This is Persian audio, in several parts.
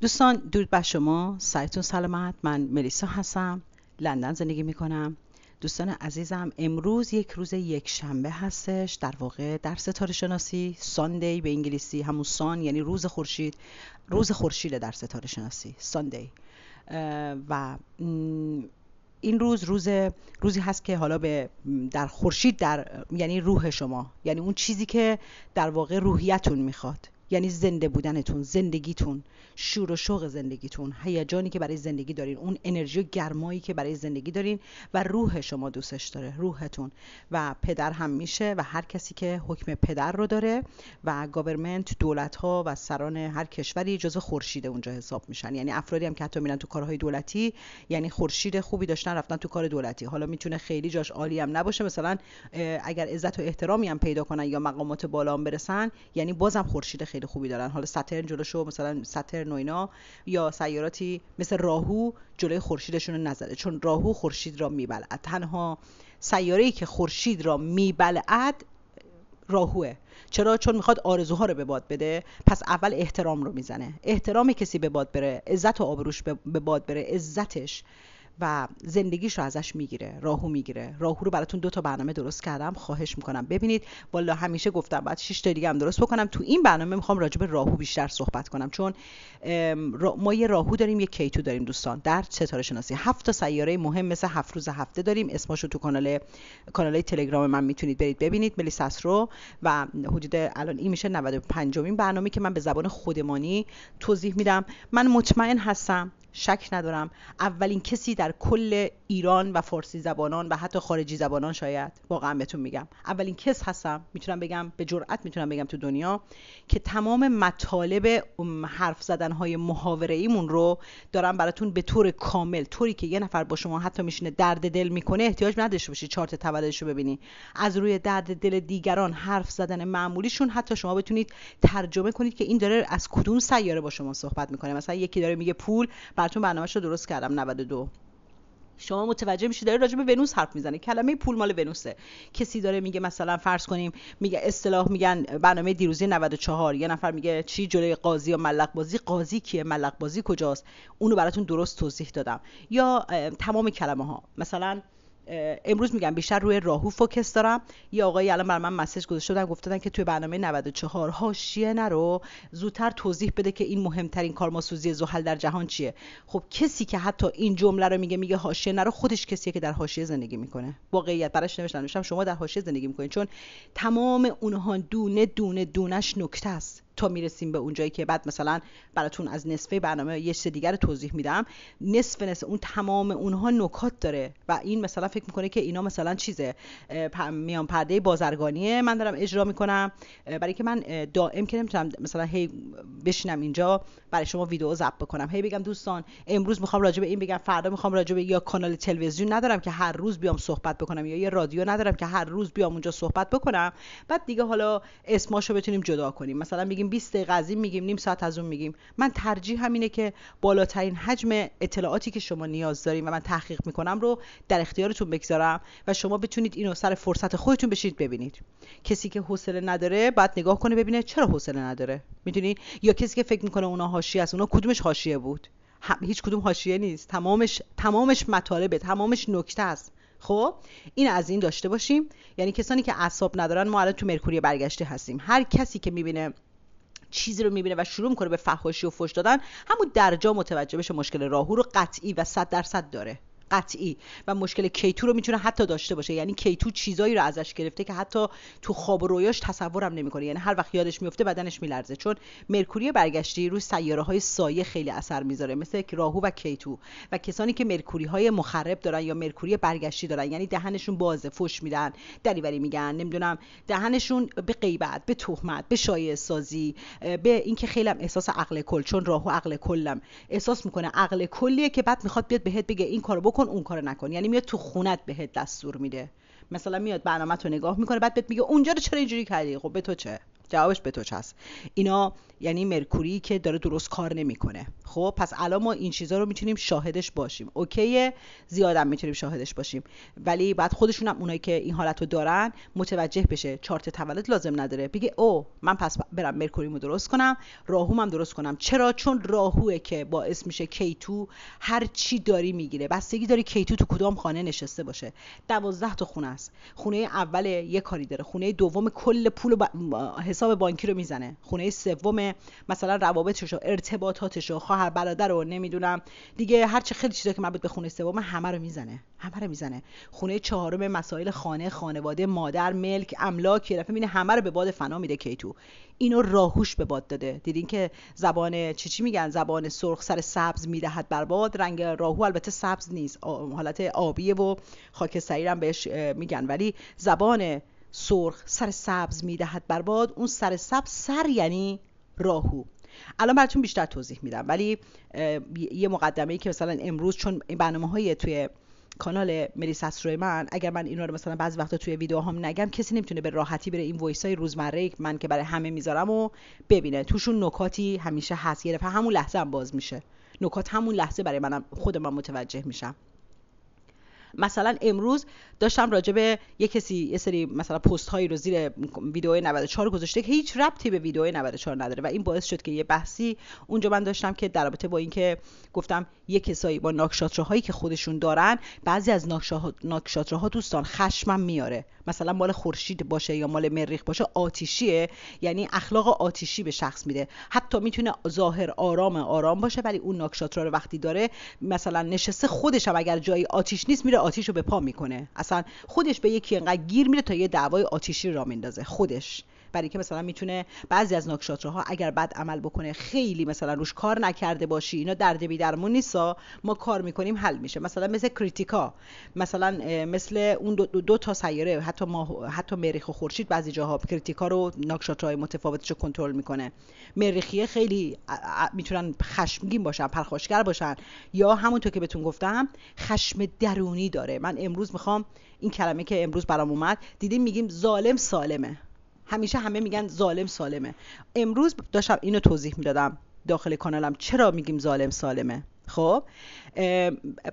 دوستان درود بر شما، سایتون سلامت. من ملیسا هستم، لندن زندگی میکنم. دوستان عزیزم، امروز یک روز یک شنبه هستش، در واقع در ستاره شناسی ساندی به انگلیسی، همون سان یعنی روز خورشید، روز خورشید در ستاره شناسی ساندی. و این روزی هست که حالا در خورشید در یعنی روح شما، یعنی اون چیزی که در واقع روحیتون میخواد، یعنی زنده بودنتون، زندگیتون، شور و شوق زندگیتون، هیجانی که برای زندگی دارین، اون انرژی و گرمایی که برای زندگی دارین و روح شما دوستش داره، روحتون. و پدر هم میشه و هر کسی که حکم پدر رو داره و گاورمنت، دولت ها و سران هر کشوری جزو خورشید اونجا حساب میشن. یعنی افرادی هم که حتی میرن تو کارهای دولتی، یعنی خورشید خوبی داشتن رفتن تو کار دولتی. حالا میتونه خیلی جاش عالی هم نباشه، مثلا اگر عزت و احترامی هم پیدا کنن یا مقامات بالا هم برسن، یعنی بازم خورشید خیلی خوبی دارن. حالا ساترن جلوشو، مثلا ساترن و اینا، یا سیاراتی مثل راهو جلوی خورشیدشون رو نزده، چون راهو خورشید را میبلعد. تنها سیاره‌ای که خورشید را میبلعد راهوه. چرا؟ چون میخواد آرزوها رو به باد بده. پس اول احترام رو میزنه. احترام کسی به باد بره، عزت و آبروش به باد بره، عزتش و زندگیش رو ازش میگیره. راهو میگیره. راهو رو براتون 2 تا برنامه درست کردم، خواهش میکنم ببینید. والا همیشه گفتم بعد 6 تا دیگه هم درست بکنم. تو این برنامه میخوام راجع به راهو بیشتر صحبت کنم، چون ما یه راهو داریم، یه کیتو داریم دوستان در ستاره شناسی. 7 تا سیاره مهم مثل 7 روز هفته داریم. اسمشو تو کانال تلگرام من میتونید برید ببینید، ملیساسرو. و حدود الان این میشه 95مین برنامه که من به زبان خودمانی توضیح میدم. من مطمئن هستم، شک ندارم، اولین کسی در کل ایران و فارسی زبانان و حتی خارجی زبانان، شاید واقعا بهتون میگم اولین کس هستم، میتونم بگم به جرئت میتونم بگم تو دنیا، که تمام مطالب حرف زدنهای محاوره ایمون رو دارم براتون به طور کامل، طوری که یه نفر با شما حتی میشینه درد دل میکنه، احتیاج نداشته باشی چارت تولدش رو ببینی، از روی درد دل دیگران حرف زدن معمولیشون حتی شما بتونید ترجمه کنید که این داره از کدوم سیاره با شما صحبت میکنه. مثلا یکی داره میگه پول، براتون برنامه‌شو درست کردم 92، شما متوجه میشید داره راجع به ونوس حرف میزنه، کلمه پول مال ونوسه. کسی داره میگه مثلا فرض کنیم میگه اصطلاح، میگن برنامه دیروزی 94، یه نفر میگه چی جلوی قاضی یا ملق بازی، قاضی کیه، ملق بازی کجاست، اونو براتون درست توضیح دادم. یا تمام کلمه ها. مثلا امروز میگم بیشتر روی راهو فوکس دارم. یه آقایی الان برای من مسیج گذاشته بودن، گفتن که توی برنامه 94 حاشیه نرو، زودتر توضیح بده که این مهمترین کارماسوزی زحل در جهان چیه. خب کسی که حتی این جمله رو میگه حاشیه نرو، خودش کسیه که در حاشیه زندگی میکنه. واقعیت براش نوشتم شما در حاشیه زندگی میکنید، چون تمام اونها دونه دونه دونش نکته است تا میرسیم به اون جایی که بعد مثلا براتون از نصفه برنامه یه چیز دیگر رو توضیح میدم. نصف اون تمام اونها نکات داره و این مثلا فکر میکنه که اینا مثلا چیزه، میان پرده بازرگانیه من دارم اجرا میکنم، برای که من دائم که نمیتونم مثلا هی بشینم اینجا برای شما ویدیو ضبط بکنم، هی بگم دوستان امروز میخوام راجع به این بگم، فردا میخوام راجع به، یا کانال تلویزیون ندارم که هر روز بیام صحبت بکنم، یا یه رادیو ندارم که هر روز بیام اونجا صحبت بکنم، بعد دیگه حالا اسماشو بتونیم جدا کنیم، مثلا بگیم 20 دقیقه از این میگیم، نیم ساعت از اون میگیم. من ترجیح همینه که بالاترین حجم اطلاعاتی که شما نیاز دارین و من تحقیق میکنم رو در اختیارتون بگذارم و شما بتونید اینو سر فرصت خودتون بشید ببینید. کسی که حوصله نداره بعد نگاه کنه ببینه چرا حوصله نداره، میدونی؟ یا کسی که فکر میکنه اونا حاشیه است، اونا کدومش حاشیه بود؟ هیچ کدوم حاشیه نیست، تمامش مطالبه، تمامش نکته است. خب این از این داشته باشیم. یعنی کسانی که اعصاب ندارن، ما الان تو مرکوری برگشته هستیم. هر کسی که میبینه چیزی رو میبینه و شروع میکنه به فحاشی و فحش دادن، همون درجا متوجه بشه مشکل راهو رو قطعی و 100% داره، قطعی. و مشکل کیتو رو میتونه حتی داشته باشه. یعنی کیتو چیزایی رو ازش گرفته که حتی تو خواب و رویاش تصورم نمیکنه. یعنی هر وقت یادش میفته بدنش میلرزه، چون مرکوری برگشتی روی سیاره‌های سایه خیلی اثر میذاره، مثل راهو و کیتو. و کسانی که مرکوری‌های مخرب دارن یا مرکوری برگشتی دارن، یعنی دهنشون بازه، فحش میدن، دریوری میگن، نمیدونم، دهنشون به غیبت، به تهمت، به شایعه سازی، به اینکه خیلی هم احساس عقل کل، چون راهو عقل کلم احساس میکنه عقل کلیه که بعد میخواد بیاد بهت بگه این کارو بکن اون کارو نکن. یعنی میاد تو خونت بهت دستور میده، مثلا میاد برنامه‌تو نگاه میکنه بعد بهت میگه اونجا رو چرا اینجوری کردی. خب به تو چه؟ جوابش به توش هست. اینا یعنی مرکوری که داره درست کار نمیکنه. خب پس الان ما این چیزا رو میتونیم شاهدش باشیم. اوکیه، زیادم میتونیم شاهدش باشیم، ولی بعد خودشون هم اونایی که این حالت رو دارن متوجه بشه. چارت تولد لازم نداره بگه او من پس برم مرکوریمو درست کنم، راهومم درست کنم. چرا؟ چون راهوئه که باعث میشه کیتو هر چی داری میگیره. بستگی داره کیتو تو کدام خانه نشسته باشه. 12 تا خونه است. خونه اول یه کاری داره، خونه دوم کل پول حساب بانکی رو میزنه، خونه سوم مثلا روابطش و ارتباطاتش و خواهر برادر رو نمیدونم دیگه، هر چه خیلی چیزا که مربوط به خونه سوم همه رو میزنه. خونه چهارم مسائل خانه، خانواده، مادر، ملک، املاک، یه دفعه میبینه همه رو به باد فنا میده کیتو. اینو راهوش به باد داده. دیدین که زبان چی میگن؟ زبان سرخ سر سبز میدهد بر باد. رنگ راهو البته سبز نیست، حالت آبیه و خاکستری هم بهش میگن، ولی زبان سرخ سر سبز میدهد بر باد. اون سر سبز سر یعنی راهو. الان براتون بیشتر توضیح میدم، ولی یه مقدمه‌ای که مثلا امروز چون این برنامه‌های توی کانال ملیسا اسرار من، اگر من اینا رو مثلا بعضی وقتا توی ویدیوهام نگم، کسی نمیتونه به راحتی بره این وایسای روزمره من که برای همه میذارم و ببینه. توشون نکاتی همیشه هست، یه دفعه همون لحظه هم باز میشه نکات، همون لحظه برای منم خود من متوجه میشم. مثلا امروز داشتم راجع به یه سری مثلا پست هایی رو زیر ویدیو 94 گذاشته که هیچ ربطی به ویدیو 94 نداره و این باعث شد که یه بحثی اونجا من داشتم که در رابطه با این که گفتم یه کسایی با ناکشاتراهایی که خودشون دارن، بعضی از ناکشاتراها دوستان خشمم میاره. مثلا مال خورشید باشه یا مال مریخ باشه آتیشیه، یعنی اخلاق آتیشی به شخص میده. حتی میتونه ظاهر آرام باشه، ولی اون ناکشاترا رو وقتی داره مثلا نشسته، خودش هم اگر جایی آتیش نیست میره آتیش رو به پا میکنه. اصلا خودش به یکی انقدر گیر میره تا یه دعوای آتیشی را میندازه خودش، برای که مثلا میتونه بعضی از ناکشاتراها اگر بد عمل بکنه، خیلی مثلا روش کار نکرده باشی، اینا درد بی درمون نیستا، ما کار میکنیم حل میشه. مثلا مثل کریتیکا، مثلا مثل اون دو تا سیاره، حتی مریخ و خورشید بعضی جاها کریتیکا رو ناکشاتراهای متفاوتش رو کنترل میکنه. مریخیه خیلی میتونن خشمگین باشن، پرخاشگر باشن، یا همونطور که بهتون گفتم خشم درونی داره. من امروز میخوام این کلمه که امروز برام اومد، دیدیم میگیم ظالم سالمه، همیشه همه میگن ظالم سالمه. امروز داشتم اینو توضیح میدادم داخل کانالم چرا میگیم ظالم سالمه. خب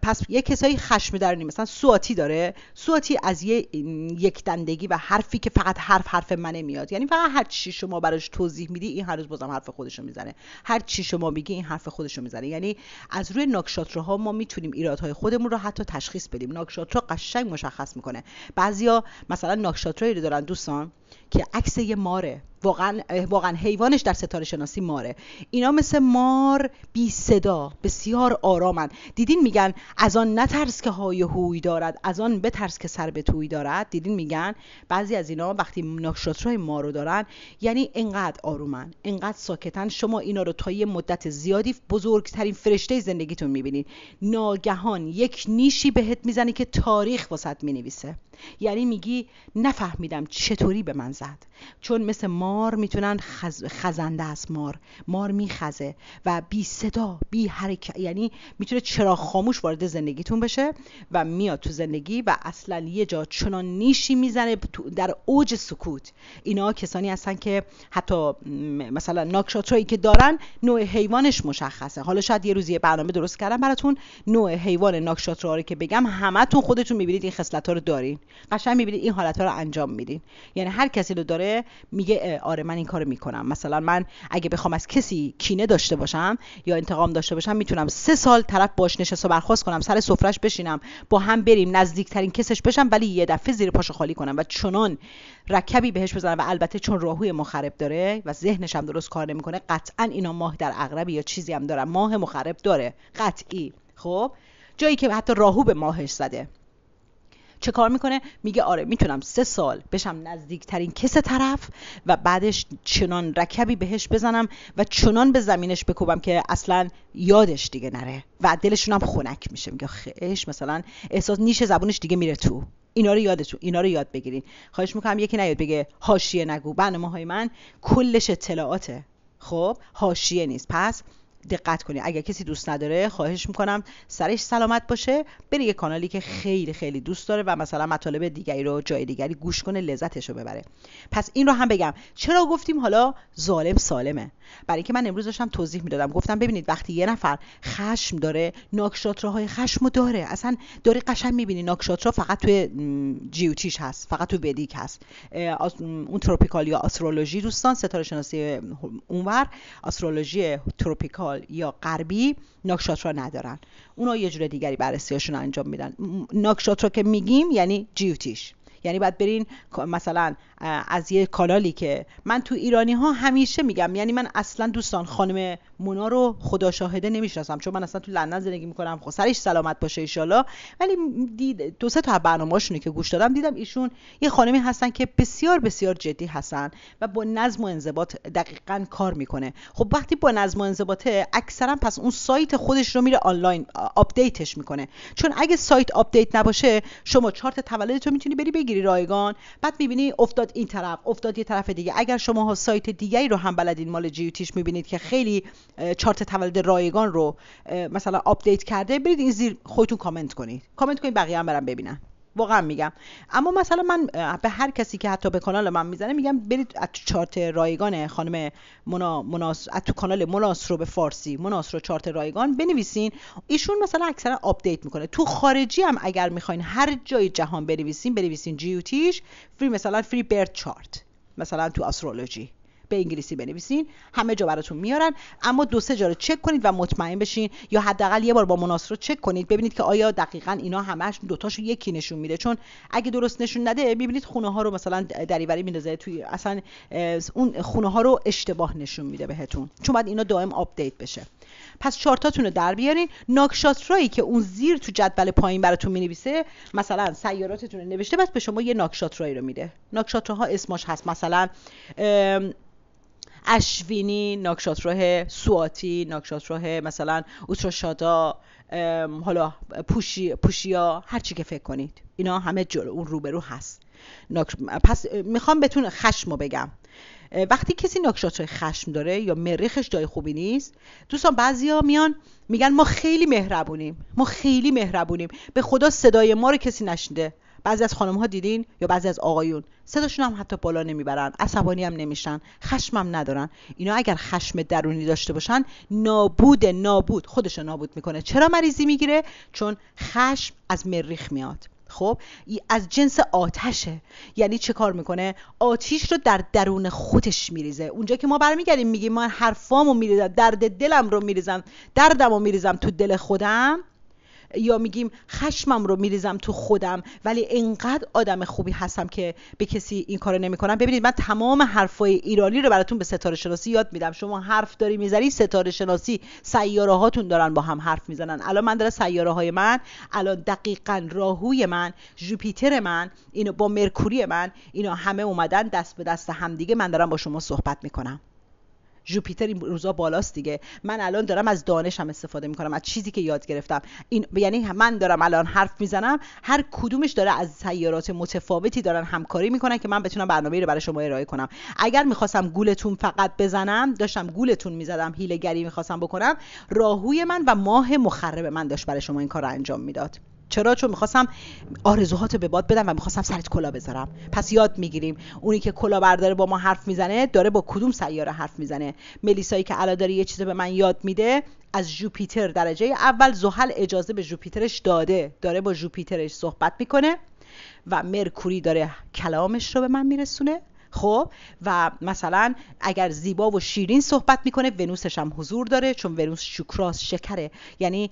پس یه کسایی خشم درونی، مثلا سواتی داره، سواتی از یک دندگی و حرفی که فقط حرف منه میاد، یعنی فقط هر چی شما براش توضیح میدی این هر روز بازم حرف خودشو میزنه، هر چی شما میگی این حرف خودشو میزنه. یعنی از روی ناکشاتراها ما میتونیم ایرادهای خودمون رو حتی تشخیص بدیم. ناکشاترا قشنگ مشخص میکنه. بعضیا مثلا ناکشاترایی رو دارن دوستان که عکس یه ماره، واقعا حیوانش در ستاره شناسی ماره. اینا مثل مار بی صدا، بسیار آرامن. دیدین میگن از آن نترس که های هوی دارد، از آن بترس که سر به توی دارد. دیدین میگن بعضی از اینا وقتی ناکشاترای مار رو دارن، یعنی انقدر آرومن، انقدر ساکتن، شما اینا رو تا یه مدت زیادی بزرگترین فرشته زندگیتون میبینین. ناگهان یک نیشی بهت میزنه که تاریخ واسط مینویسه. یعنی میگی نفهمیدم چطوری به من زد. چون مثل مار میتونن خزنده است، مار میخزه و بی صدا بی حرکت، یعنی میتونه چراغ خاموش وارد زندگیتون بشه و میاد تو زندگی و اصلا یه جا چنان نیشی میزنه در اوج سکوت. اینا کسانی هستن که حتی مثلا ناکشاترایی که دارن نوع حیوانش مشخصه. حالا شاید یه روزی برنامه درست کردم براتون نوع حیوان ناکشاترا رو که بگم همتون خودتون میبینید این خصلت‌ها رو دارین، قشنگ میبینید این حالت‌ها رو انجام میدین. یعنی هر کسی رو داره میگه آره من این کارو میکنم. مثلا من اگه بخوام از کسی کینه داشته باشم یا انتقام داشته باشم، میتونم 3 سال طرف باش نشست و برخاست کنم، سر سفرش بشینم، با هم بریم نزدیکترین کسش بشم، ولی یه دفعه زیر پاشو خالی کنم و چنان رکبی بهش بزنم. و البته چون راهوی مخرب داره و ذهنش هم درست کار نمیکنه، قطعا اینا ماه در عقرب یا چیزی هم داره، ماه مخرب داره قطعی. خب جایی که حتی راهو به ماهش زده، چه کار میکنه؟ میگه آره میتونم 3 سال بشم نزدیکترین کس طرف و بعدش چنان رکبی بهش بزنم و چنان به زمینش بکوبم که اصلا یادش دیگه نره و دلشون هم خنک میشه. میگه خیش مثلا احساس نیش زبونش دیگه میره تو. اینا رو یاد بگیرین. خواهش میکنم یکی نیاد بگه حاشیه نگو. برنامه‌های من کلش اطلاعاته، خب حاشیه نیست. پس دقت کنید. اگر کسی دوست نداره خواهش میکنم سرش سلامت باشه، بره یه کانالی که خیلی خیلی دوست داره و مثلا مطالب دیگری رو جای دیگری گوش کنه، لذتش رو ببره. پس این رو هم بگم چرا گفتیم حالا ظالم سالمه. برای اینکه من امروز داشتم توضیح میدادم، گفتم ببینید وقتی یه نفر خشم داره، ناکشاتراهای خشمو داره، اصلا داره قشنگ میبینی ناکشاترا فقط توی جیوتیش هست، فقط تو ودیک هست. اون تروپیکال یا آسترولوژی دوستان، ستاره شناسی اونور، آسترولوژی تروپیکال یا غربی ناکشاترا ندارن، اونا یه جور دیگری بررسیاشون انجام میدن. ناکشاترا که میگیم یعنی جیوتیش، یعنی باید برین مثلا از یه کانالی که من تو ایرانی ها همیشه میگم، یعنی من اصلا دوستان خانم مونا رو خدا شاهده نمیشناسم، چون من اصلا تو لندن زندگی میکنم، خب سرش سلامت باشه ایشالله، ولی دو سه تا برنامه‌هاشونو که گوش دادم دیدم ایشون یه خانمی هستن که بسیار بسیار جدی هستن و با نظم و انضباط دقیقاً کار میکنه. خب وقتی با نظم و انضباطه اکثرا پس اون سایت خودش رو میره آنلاین آپدیتش میکنه، چون اگه سایت آپدیت نباشه شما چارت تولدتو میتونی بری بگیری رایگان، بعد میبینی افتاد این طرف، افتاد یه طرف دیگه. اگر شما ها سایت دیگری رو هم بلدین مال جیوتیش میبینید که خیلی چارت تولد رایگان رو مثلا آپدیت کرده، برید این زیر خودتون کامنت کنید بقیه هم برام ببینن. واقعا میگم. اما مثلا من به هر کسی که حتی به کانال من میزنه میگم برید از چارت رایگان خانم تو کانال مناس رو به فارسی مناس رو چارت رایگان بنویسین، ایشون مثلا اکثرا آپدیت میکنه. تو خارجی هم اگر میخواین هر جای جهان بنویسین جیوتیش مثلا فری برد چارت، مثلا تو آسترولوژی به انگلیسی بنویسین همه جا براتون میارن، اما دو سه جا رو چک کنید و مطمئن بشین، یا حداقل یه بار با مناس رو چک کنید ببینید که آیا دقیقاً اینا همش دوتاشو یکی نشون میده، چون اگه درست نشون نده میبینید خونه ها رو مثلا دریوری میندازه توی، اصلا اون خونه ها رو اشتباه نشون میده بهتون، چون بعد اینا دائم آپدیت بشه. پس چارتاتون رو در بیارین. ناکشاترایی که اون زیر تو جدول پایین براتون مینویسه، مثلا سیاراتتون رو نوشته، بعد به شما یه ناکشاترایی رو میده. ناکشاتراها اسمش هست، مثلا اشوینی، ناکشاتراه سواتی، ناکشاتراه مثلا اوتراشادا، حالا پوشیا، هر چی که فکر کنید اینا همه اون روبرو هست. پس میخوام بهتون خشمو بگم. وقتی کسی ناکشاتراه خشم داره یا مریخش جای خوبی نیست، دوستان بعضیا میان میگن ما خیلی مهربونیم، به خدا صدای ما رو کسی نشنیده. بعضی از خانم ها دیدین یا بعضی از آقایون صداشون هم حتی بالا نمیبرن، عصبانی هم نمیشن، خشم هم ندارن. اینا اگر خشم درونی داشته باشن نابود خودشو نابود میکنه. چرا مریضی میگیره؟ چون خشم از مریخ میاد. خب از جنس آتشه، یعنی چه کار میکنه؟ آتیش رو در درون خودش میریزه. اونجا که ما برمیگردیم میگیم من حرفامو میریزم، درد دلم رو میریزم، دردمو میریزم تو دل خودم، یا میگیم خشمم رو میریزم تو خودم ولی انقدر آدم خوبی هستم که به کسی این کارو نمیکنم. ببینید من تمام حرفای ایرانی رو براتون به ستاره شناسی یاد میدم. شما حرف داری میزنی، ستاره شناسی سیاره هاتون دارن با هم حرف میزنن. الان من داره سیاره های من، الان دقیقاً راهوی من، ژوپیتر من، اینو با مرکوری من، اینا همه اومدن دست به دست هم دیگه، من دارم با شما صحبت میکنم. ژوپیتر این روزا بالاست دیگه. من الان دارم از دانشم استفاده میکنم، از چیزی که یاد گرفتم. این یعنی من دارم الان حرف میزنم، هر کدومش داره از سیارات متفاوتی دارن همکاری میکنن که من بتونم برنامه‌ای رو برای شما ارائه کنم. اگر میخواستم گولتون فقط بزنم، داشتم گولتون میزدم، هیله‌گری میخواستم بکنم، راهوی من و ماه مخرب من داشت برای شما این کار رو انجام میداد. چرا؟ چون میخواستم آرزوهاتو به باد بدم و میخواستم سرت کلا بذارم. پس یاد میگیریم اونی که کلا برداره با ما حرف میزنه داره با کدوم سیاره حرف میزنه. ملیسایی که الان داره یه چیزی به من یاد میده، از ژوپیتر درجه اول، زحل اجازه به ژوپیترش داده، داره با ژوپیترش صحبت میکنه و مرکوری داره کلامش رو به من میرسونه. خب و مثلا اگر زیبا و شیرین صحبت میکنه، ونوسش هم حضور داره، چون ونوس شوکراس شکره، یعنی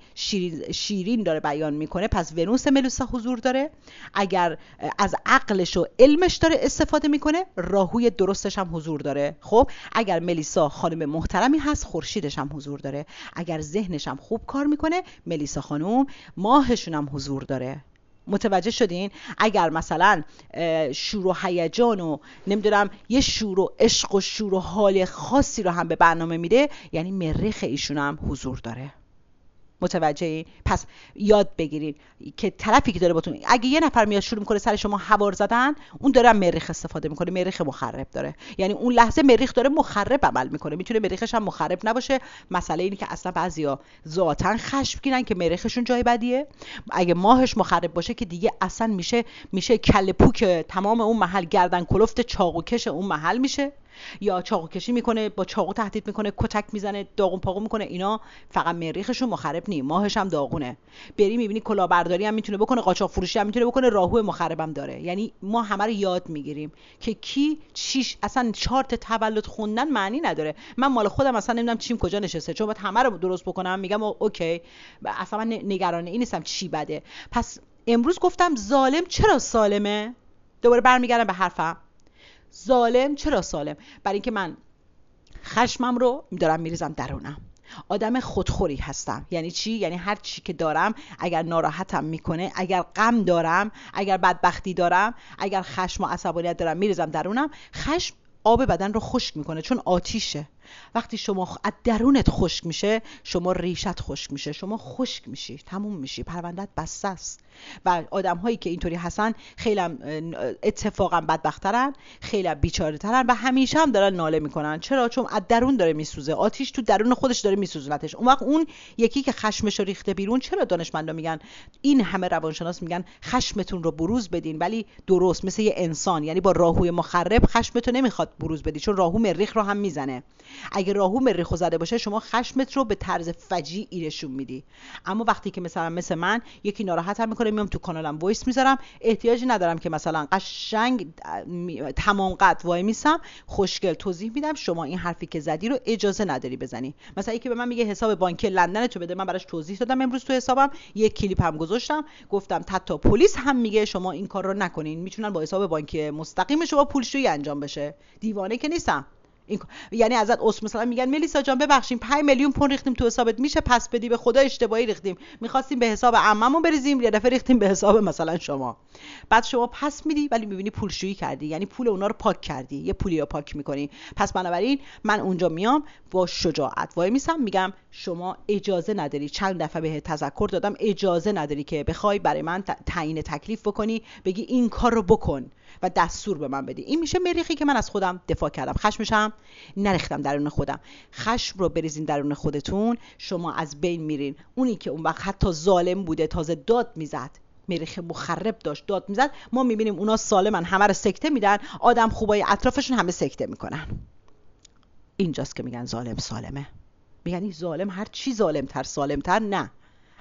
شیرین داره بیان میکنه، پس ونوس ملیسا حضور داره. اگر از عقلش و علمش داره استفاده میکنه، راهوی درستش هم حضور داره. خب اگر ملیسا خانم محترمی هست، خورشیدش هم حضور داره. اگر ذهنش هم خوب کار میکنه، ملیسا خانم ماهشون هم حضور داره. متوجه شدین؟ اگر مثلا شور و هیجان و نمیدونم یه شور و عشق و شور و حال خاصی رو هم به برنامه میده، یعنی مریخ ایشون هم حضور داره. متوجهین؟ پس یاد بگیرین که طرفی که داره باتون، اگه یه نفر میاد شروع میکنه سر شما هوار زدن، اون داره مریخ استفاده میکنه، مریخ مخرب داره، یعنی اون لحظه مریخ داره مخرب عمل میکنه. میتونه مریخش هم مخرب نباشه. مسئله اینه که اصلا بعضیا ذاتن خشمگینن که مریخشون جای بدیه. اگه ماهش مخرب باشه که دیگه اصلا میشه کله پوک تمام اون محل، گردن کلفت چاقوکش اون محل میشه، یا چاقو کشی میکنه، با چاقو تهدید میکنه، کتک میزنه، داغون پاغون میکنه. اینا فقط مریخشون مخرب نی، ماهش هم داغونه. بری میبینی کلاهبرداری هم میتونه بکنه، قاچاق فروشی هم میتونه بکنه، راهو مخربم داره. یعنی ما همه رو یاد میگیریم که کی چیش. اصلا چارت تولد خوندن معنی نداره. من مال خودم اصلا نمیدونم چیم کجا نشسته، چون باید همه رو درست بکنم. میگم اوکی، اصلا من نگران این نیستم چی بده. پس امروز گفتم ظالم چرا سالمه؟ دوباره برمیگردم به حرفم. ظالم چرا سالم؟ برای اینکه من خشمم رو دارم میریزم درونم. آدم خودخوری هستم. یعنی چی؟ یعنی هر چی که دارم اگر ناراحتم میکنه، اگر غم دارم، اگر بدبختی دارم، اگر خشم و عصبانیت دارم، میریزم درونم. خشم آب بدن رو خشک میکنه، چون آتیشه. وقتی شما از درونت خشک میشه، شما ریشت خشک میشه، شما خشک میشی، تموم میشی، پروندت بسته است. و آدم هایی که اینطوری هستن خیلی اتفاقا بدبخترن، خیلی بیچاره ترن و همیشه هم دارن ناله میکنن. چرا؟ چون از درون داره میسوزه، آتیش تو درون خودش داره میسوزونتش. اون وقت اون یکی که خشمش رو ریخته بیرون، چرا دانشمندا میگن، این همه روانشناس میگن خشمتون رو بروز بدین، ولی درست مثل یه انسان. یعنی با راهوی مخرب خشمتو نمیخواد بروز بدی، چون راهو مریخ رو هم میزنه. اگه راهو مریخو زده باشه، شما خشمت رو به طرز فجیعی نشون میدی. اما وقتی که مثل من یکی ناراحتم میکنه، میام تو کانالم وایس میذارم، احتیاجی ندارم که مثلا قشنگ تمام قد وای میسم خوشگل توضیح میدم شما این حرفی که زدی رو اجازه نداری بزنی. مثلا یکی به من میگه حساب بانکی لندن تو بده، من براش توضیح دادم امروز تو حسابم، یک کلیپ هم گذاشتم، گفتم حتی پلیس هم میگه شما این کار رو نکنین، میتونن با حساب بانکی مستقیم شما پولشویی انجام بشه. دیوانه که نیستم. یعنی ازت مثلا میگن ملیسا جان ببخشیم 5 میلیون پوند ریختیم تو حسابت، میشه پس بدی؟ به خدا اشتباهی ریختیم، میخواستیم به حساب عممون بریزیم، یه دفعه ریختیم به حساب مثلا شما. بعد شما پس میدی ولی میبینی پولشویی کردی، یعنی پول اونا رو پاک کردی، یه پولی رو پاک میکنی. پس بنابراین من اونجا میام با شجاعت وای میسم، میگم شما اجازه نداری، چند دفعه به تذکر دادم، اجازه نداری که بخوای برای من تعیین تکلیف بکنی، بگی این کار رو بکن و دستور به من بدی. این میشه مریخی که من از خودم دفاع کردم، خشمشم نریختم درون خودم. خشم رو بریزین درون خودتون، شما از بین میرین. اونی که اون وقت حتی ظالم بوده، تازه داد میزد، مریخ مخرب داشت داد میزد، ما میبینیم اونا سالمن، همه رو سکته میدن، آدم خوبای اطرافشون همه سکته میکنن. اینجاست که میگن ظالم سالمه. میگن این ظالم هر چی ظالمتر سالمتر، نه،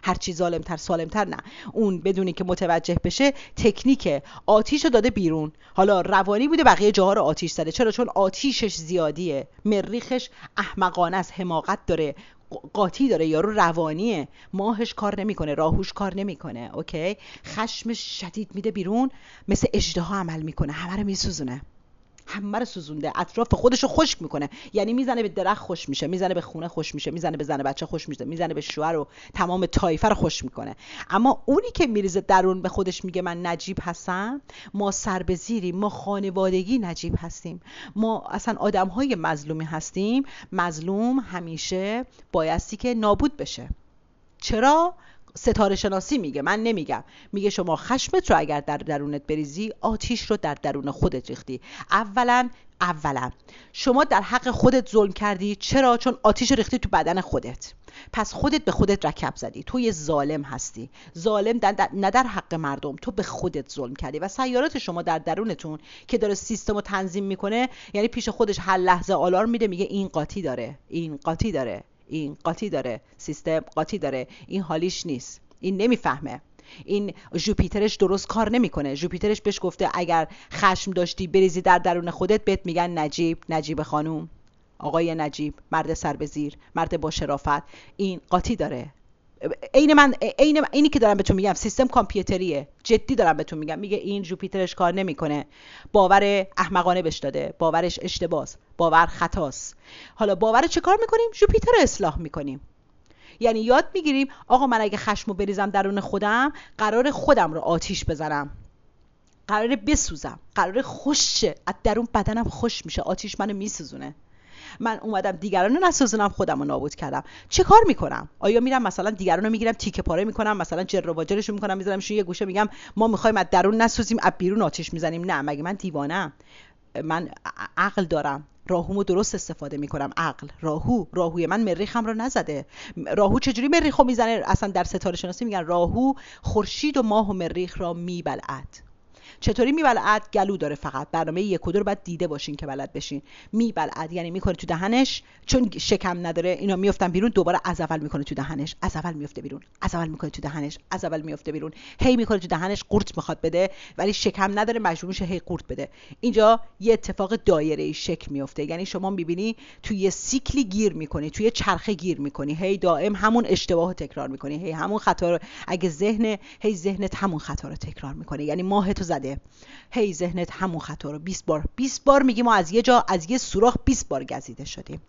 هر چی ظالمتر سالمتر نه. اون بدونی که متوجه بشه تکنیک آتیش رو داده بیرون، حالا روانی بوده بقیه جاها رو آتیش زده. چرا؟ چون آتیشش زیادیه، مریخش احمقانه است، حماقت داره، قاطی داره، یارو روانیه، ماهش کار نمیکنه، راهوش کار نمیکنه. اوکی، خشمش شدید میده بیرون، مثل اژدها عمل میکنه، همه رو میسوزونه، همه رو سوزونده، اطراف خودش رو خشک میکنه. یعنی میزنه به درخت خوش میشه، میزنه به خونه خوش میشه، میزنه به زن بچه خوش میشه، میزنه به شوهر و تمام طایفه رو خوش میکنه. اما اونی که میریزه درون به خودش میگه من نجیب هستم، ما سر به زیریم، ما خانوادگی نجیب هستیم، ما اصلا آدمهای مظلومی هستیم. مظلوم همیشه بایستی که نابود بشه. چرا؟ ستاره شناسی میگه، من نمیگم، میگه شما خشمت رو اگر در درونت بریزی، آتیش رو در درون خودت ریختی. اولا شما در حق خودت ظلم کردی. چرا؟ چون آتیش ریختی تو بدن خودت. پس خودت به خودت رکب زدی، تو یه ظالم هستی. ظالم نه در حق مردم، تو به خودت ظلم کردی. و سیارات شما در درونتون که داره سیستم رو تنظیم میکنه، یعنی پیش خودش هر لحظه آلارم میده، میگه این قاطی داره، این قاطی داره، این قاطی داره، سیستم قاطی داره، این حالیش نیست، این نمیفهمه، این جوپیترش درست کار نمیکنه. جوپیترش بهش گفته اگر خشم داشتی بریزی در درون خودت، بهت میگن نجیب خانوم، آقای نجیب، مرد سر به زیر، مرد با شرافت، این قاطی داره. اینی که دارم بهتون میگم سیستم کامپیوتریه، جدی دارم بهتون میگم. میگه این جوپیترش کار نمیکنه، باور احمقانه بهش داده، باورش اشتباهه، باور خطاست. حالا باور چه کار میکنیم؟ جوپیتر رو اصلاح میکنیم. یعنی یاد میگیریم آقا من اگه خشمو بریزم درون خودم، قرار خودم رو آتیش بزنم، قراره بسوزم، قراره خوش شه، از درون بدنم خوش میشه، آتیش منو میسوزونه. من اومدم دیگران رو نسوزونم، خودم رو نابود کردم. چه کار میکنم؟ آیا میرم مثلا دیگران رو میگیرم تیکه پاره میکنم، مثلا جر و واجرشون میکنم، میذارمشون یه گوشه، میگم ما میخوایم از درون نسوزیم از بیرون آتش میزنیم؟ نه، مگه من دیوانه‌ام؟ من عقل دارم، راهومو درست استفاده میکنم. عقل، راهوی من مریخم رو نزده. راهو چجوری مریخو میزنه؟ اصلا در ستاره شناسی میگن راهو خورشید و ماه و مریخ را میبلعد. چطوری میبلعد؟ گلو داره فقط، برنامه 1 و 2 رو باید دیده باشین که بلد بشین. میبلعد یعنی میکنه تو دهنش، چون شکم نداره اینا میافتن بیرون، دوباره از اول میکنه تو دهنش، از اول میفته بیرون، از اول میکنه تو دهنش، از اول میفته بیرون، هی میکنه تو دهنش. قورت میخواد بده ولی شکم نداره، مجبور میشه هی قورت بده. اینجا یه اتفاق دایره‌ای شکل میفته، یعنی شما میبینی توی یه سیکلی گیر میکنی، توی چرخه گیر میکنی، هی دائم همون اشتباهو تکرار میکنی، هی همون خطا رو، اگه ذهنت همون خطا رو تکرار میکنه، یعنی ماهتو زده، هی ذهنت همون خطا رو 20 بار میگیم. ما از یه جا، از یه سوراخ 20 بار گزیده شدیم.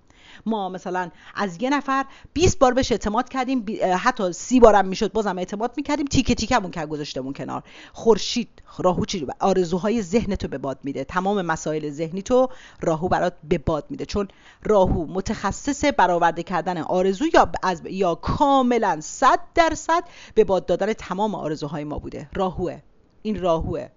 ما مثلا از یه نفر 20 بار بهش اعتماد کردیم، حتی 30 بارم میشد بازم اعتماد میکردیم، تیکه تیکمون که گذاشتمون کنار. خورشید، راهو چی؟ آرزوهای ذهنتو به باد میده، تمام مسائل ذهنی تو راهو برات به باد میده، چون راهو متخصص برآورده کردن آرزو یا کاملا 100% به باد دادن تمام آرزوهای ما بوده. این راهوه.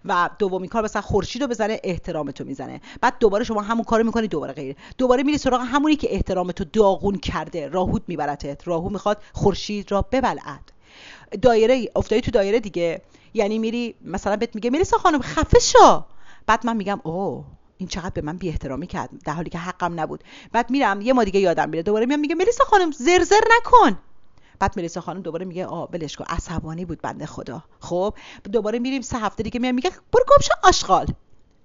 و دومی کار مثلا خورشید رو بزنه، احترامتو میزنه، بعد دوباره شما همون کارو میکنی، دوباره غیره، دوباره میری سراغ همونی که احترامتو داغون کرده. راهوت میبرتت، راهو میخواد خورشید را ببلعد. دایره افتادی تو دایره دیگه، یعنی میری مثلا بهت میگه ملیسا خانم خفه شو، بعد من میگم اوه این چقدر به من بی احترامی کرد، در حالی که حقم نبود. بعد میرم یه ما دیگه یادم میره، دوباره میام میگه ملیسا خانم زرزر نکن، بعد ملیسا خانم دوباره میگه ولش کن، عصبانی بود بنده خدا. خب دوباره میریم 3 هفته دیگه میام میگه برو گم شو آشغال.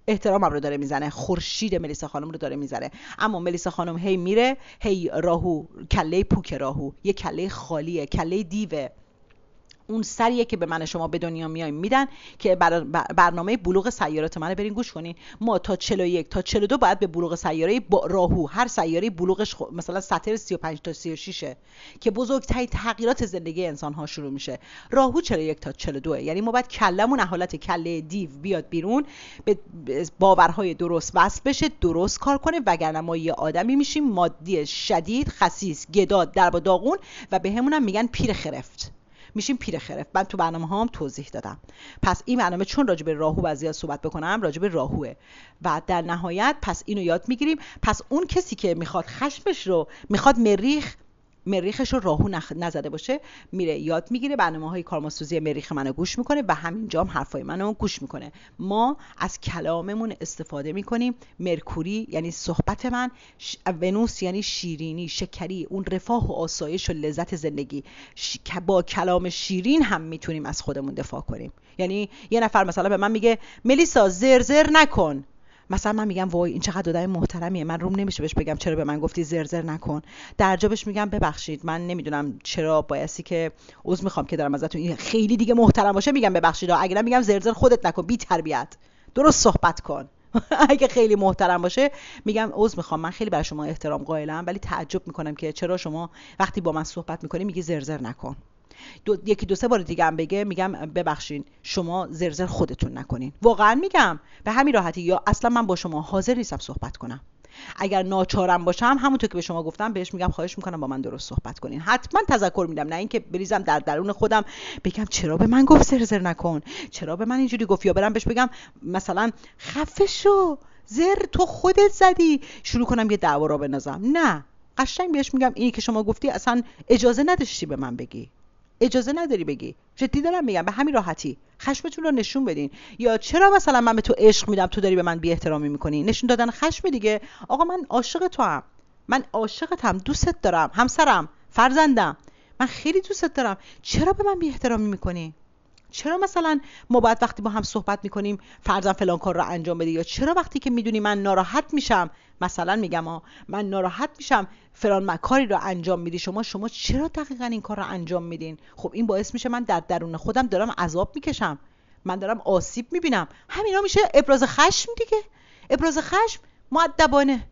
احترامم رو داره میزنه، خورشید ملیسا خانم رو داره میزنه. اما ملیسا خانم هی میره، هی راهو، کله پوک راهو یه کله خالیه، کله دیوه. اون سریه که به من شما به دنیا میایم میدن که برنامه بلوغ سیارات منو برین گوش کنین. ما تا 41 تا 42 باید به بلوغ سیاره راهو، هر سیاره بلوغش مثلا ساتر 35 تا 36 که بزرگترین تغییرات زندگی انسان ها شروع میشه. راهو 41 تا 42، یعنی ما باید کلمون حالت کله دیو بیاد بیرون، به باورهای درست وصل بشه، درست کار کنه، وگرنه ما یه آدمی میشیم مادی شدید، خسیس، گداد، درب و داغون و بهمونم میگن پیر خرفت. میشیم پیر خرف. من تو برنامه هام توضیح دادم. پس این برنامه چون راجع به راهو و زیاد صحبت بکنم، راجع به راهوه و در نهایت پس اینو یاد میگیریم. پس اون کسی که میخواد خشمش رو، میخواد مریخش رو راهو نزده باشه، میره یاد میگیره، برنامه‌های کارماسوزی مریخ منو گوش میکنه و همینجا هم حرفای منو گوش میکنه. ما از کلاممون استفاده میکنیم. مرکوری یعنی صحبت من، ونوس یعنی شیرینی، شکری، اون رفاه و آسایش و لذت زندگی. با کلام شیرین هم میتونیم از خودمون دفاع کنیم. یعنی یه نفر مثلا به من میگه ملیسا زرزر نکن، مثلا من میگم وای این چقدر آدم محترمیه، من روم نمیشه بهش بگم چرا به من گفتی زرزر نکن. در جوابش میگم ببخشید من نمیدونم چرا بایستی که عذر میخوام که دارم ازتون، این خیلی دیگه محترم باشه میگم ببخشید، اگه میگم زرزر خودت نکن، بی تربیت، درست صحبت کن. اگه خیلی محترم باشه میگم عذر میخوام، من خیلی برای شما احترام قائلم، ولی تعجب میکنم که چرا شما وقتی با من صحبت میکنی میگی زرزر نکن. یکی دو سه بار دیگه هم بگه میگم ببخشید شما زرزر خودتون نکنین. واقعا میگم به همین راحتی، یا اصلا من با شما حاضر نیستم صحبت کنم. اگر ناچارم باشم همونطور که به شما گفتم بهش میگم خواهش میکنم با من درست صحبت کنین. حتما تذکر میدم، نه اینکه بریزم در درون خودم بگم چرا به من گفت زرزر نکن، چرا به من اینجوری گفت، یا برم بهش بگم مثلا خفه شو، زر تو خودت زدی، شروع کنم یه دعوا را بندازم. نه، قشنگ بهش میگم اینی که شما گفتی اصلا اجازه نداشتی به من بگی، اجازه نداری بگی. جدی دارم میگم، به همین راحتی خشمتون رو نشون بدین. یا چرا مثلا من به تو عشق میدم تو داری به من بی احترامی میکنی، نشون دادن خشم دیگه. آقا من عاشق تو هم، من عاشقتم، دوستت دارم، همسرم، فرزندم، من خیلی دوستت دارم، چرا به من بی احترامی میکنی؟ چرا مثلا ما باید وقتی با هم صحبت میکنیم فرضاً فلان کار رو انجام بدی، یا چرا وقتی که میدونی من ناراحت میشم، مثلا میگم من ناراحت میشم فلان کاری رو انجام میدی، شما چرا دقیقاً این کار رو انجام میدین؟ خب این باعث میشه من در درون خودم دارم عذاب میکشم، من دارم آسیب میبینم. همینا میشه ابراز خشم دیگه، ابراز خشم مؤدبانه،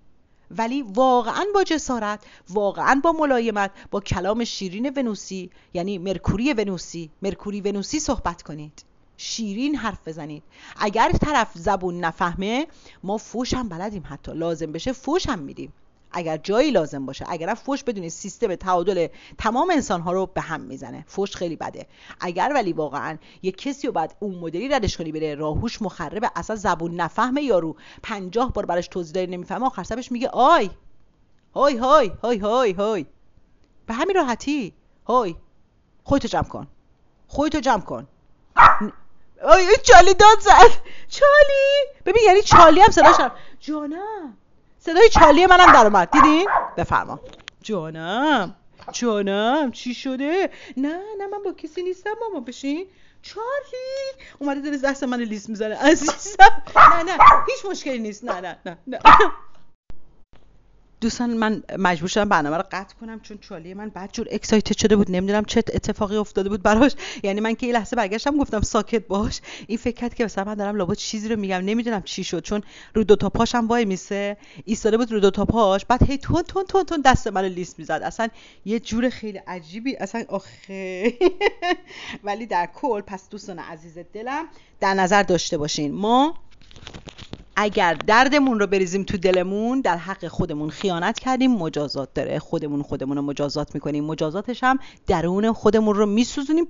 ولی واقعا با جسارت، واقعا با ملایمت، با کلام شیرین ونوسی، یعنی مرکوری ونوسی صحبت کنید، شیرین حرف بزنید. اگر طرف زبون نفهمه ما فوش هم بلدیم، حتی لازم بشه فوش هم میدیم. اگر جایی لازم باشه. اگر فحش بدونید سیستم تعادل تمام انسان ها رو به هم میزنه. فحش خیلی بده. اگر ولی واقعا یک کسی رو بعد اون مدلی ردش کنی بره راهوش مخربه، اصلا زبون نفهمه یارو، 50 بار براش توضیح داری نمیفهمه، آخر سرش میگه آی های های های های های. به همین راحتی. های خودتو جمع کن، خودتو جمع کن. آی چالی داد زد. چالی ببین، یعنی چالی هم صداش جانم، صدای چالی منم در اومد. دیدین؟ بفرما. جانم چی شده؟ نه من با کسی نیستم ماما، بشین. چالی اومده داره دست من لیست میزنه عزیزم. نه هیچ مشکلی نیست. نه دوستان من مجبور شدم برنامه رو قطع کنم چون چالی من بدجور اکسایتد شده بود، نمیدونم چه اتفاقی افتاده بود براش. یعنی من که یه لحظه برگشتم گفتم ساکت باش، این فکر کرد که مثلا من دارم لابد چیزی رو میگم، نمیدونم چی شد، چون رو دو تا پاشم وای میسه ایستاده بود رو دو تا پاش، بعد هی تون دست منو لیست میزد. اصلا یه جور خیلی عجیبی اصلا آخه. ولی در کل پس دوستان عزیز دلم در نظر داشته باشین، ما اگر دردمون رو بریزیم تو دلمون در حق خودمون خیانت کردیم، مجازات داره. خودمون رو مجازات میکنیم، مجازاتش هم درون خودمون رو میسوزونیم،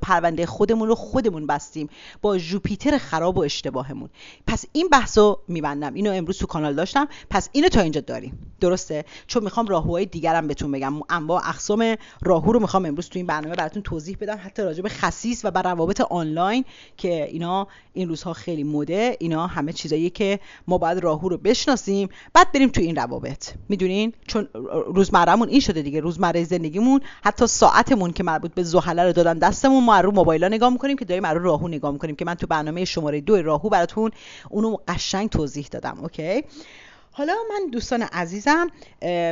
پرونده خودمون رو خودمون بستیم با جوپیتر خراب و اشتباهمون. پس این بحثو میبندم، اینو امروز تو کانال داشتم، پس اینو تا اینجا داریم، درسته؟ چون میخوام راهوهای دیگرم بهتون بگم، انواع اقسام راهو رو میخوام امروز تو این برنامه براتون توضیح بدم، حتی راجع به خسیس و بر روابط آنلاین که اینا این روزها خیلی مده. اینا همه چیزایی که ما باید راهو رو بشناسیم بعد بریم تو این روابط، میدونین؟ چون روزمرهمون این شده دیگه، روزمره زندگیمون، حتی ساعتمون که مربوط به زحله رو دادن دستمون، ما رو موبایلا نگاه میکنیم که داریم رو راهو نگاه میکنیم، که من تو برنامه شماره 2 راهو براتون اونو قشنگ توضیح دادم. اوکی؟ حالا من دوستان عزیزم،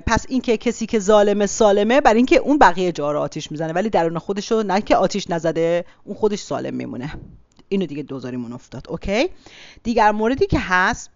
پس این که کسی که ظالمه سالمه، برای اینکه اون بقیه جا رو آتیش میزنه ولی درون خودشو نه که آتیش نزده، اون خودش سالم میمونه. اینو دیگه دوزاریمون افتاد. اوکی؟ دیگر موردی که هست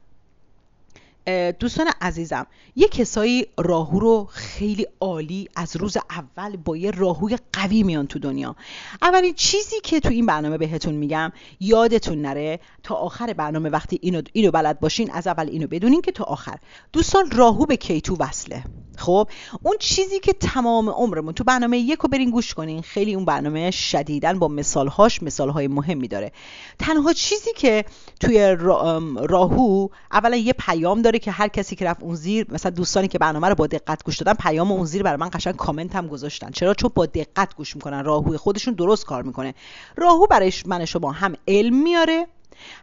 دوستان عزیزم، یه کسایی راهو رو خیلی عالی از روز اول با یه راهوی قوی میان تو دنیا. اولین چیزی که تو این برنامه بهتون میگم، یادتون نره تا آخر برنامه وقتی اینو بلد باشین، از اول اینو بدونین که تا آخر دوستان راهو به کیتو وصله. خب اون چیزی که تمام عمرمون تو برنامه 1 رو برین گوش کنین، خیلی اون برنامه شدیداً با مثالهای مهمی داره. تنها چیزی که توی راهو اولا یه پیام داره که هر کسی که رفت اون زیر، مثلا دوستانی که برنامه رو با دقت گوش دادن، پیام اون زیر برای من قشنگ کامنت هم گذاشتن. چرا؟ چون با دقت گوش میکنن، راهوی خودشون درست کار میکنه. راهو برای من شما هم علم میاره،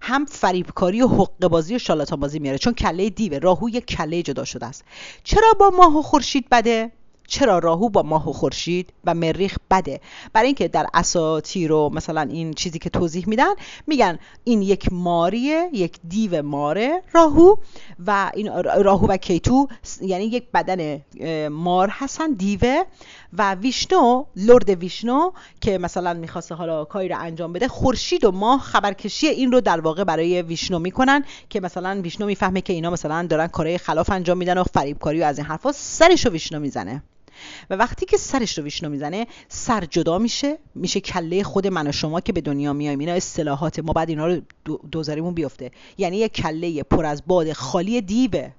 هم فریبکاری و حقه بازی و شالاتان بازی میاره، چون کله دیوه. راهو یک کله جدا شده است. چرا با ماه و خورشید بده؟ چرا راهو با ماه و خورشید و مریخ بده؟ برای اینکه در اساطیر و مثلا این چیزی که توضیح میدن، میگن این یک ماریه، یک دیو ماره راهو، و این راهو و کیتو یعنی یک بدن مار هستن، دیوه، و ویشنو، لرد ویشنو که مثلا میخواسته حالا کاری رو انجام بده، خورشید و ماه خبرکشی این رو در واقع برای ویشنو میکنن، که مثلا ویشنو میفهمه که اینا مثلا دارن کارهای خلاف انجام میدن و فریبکاری و از این حرفا، سرشو ویشنو میزنه. و وقتی که سرش رو ویشنو میزنه، سر جدا میشه کله خود من و شما که به دنیا میایم. اینا اصطلاحات ما، بعد اینا رو دوزاریمون بیفته. یعنی یک کله پر از باد خالی دیوه،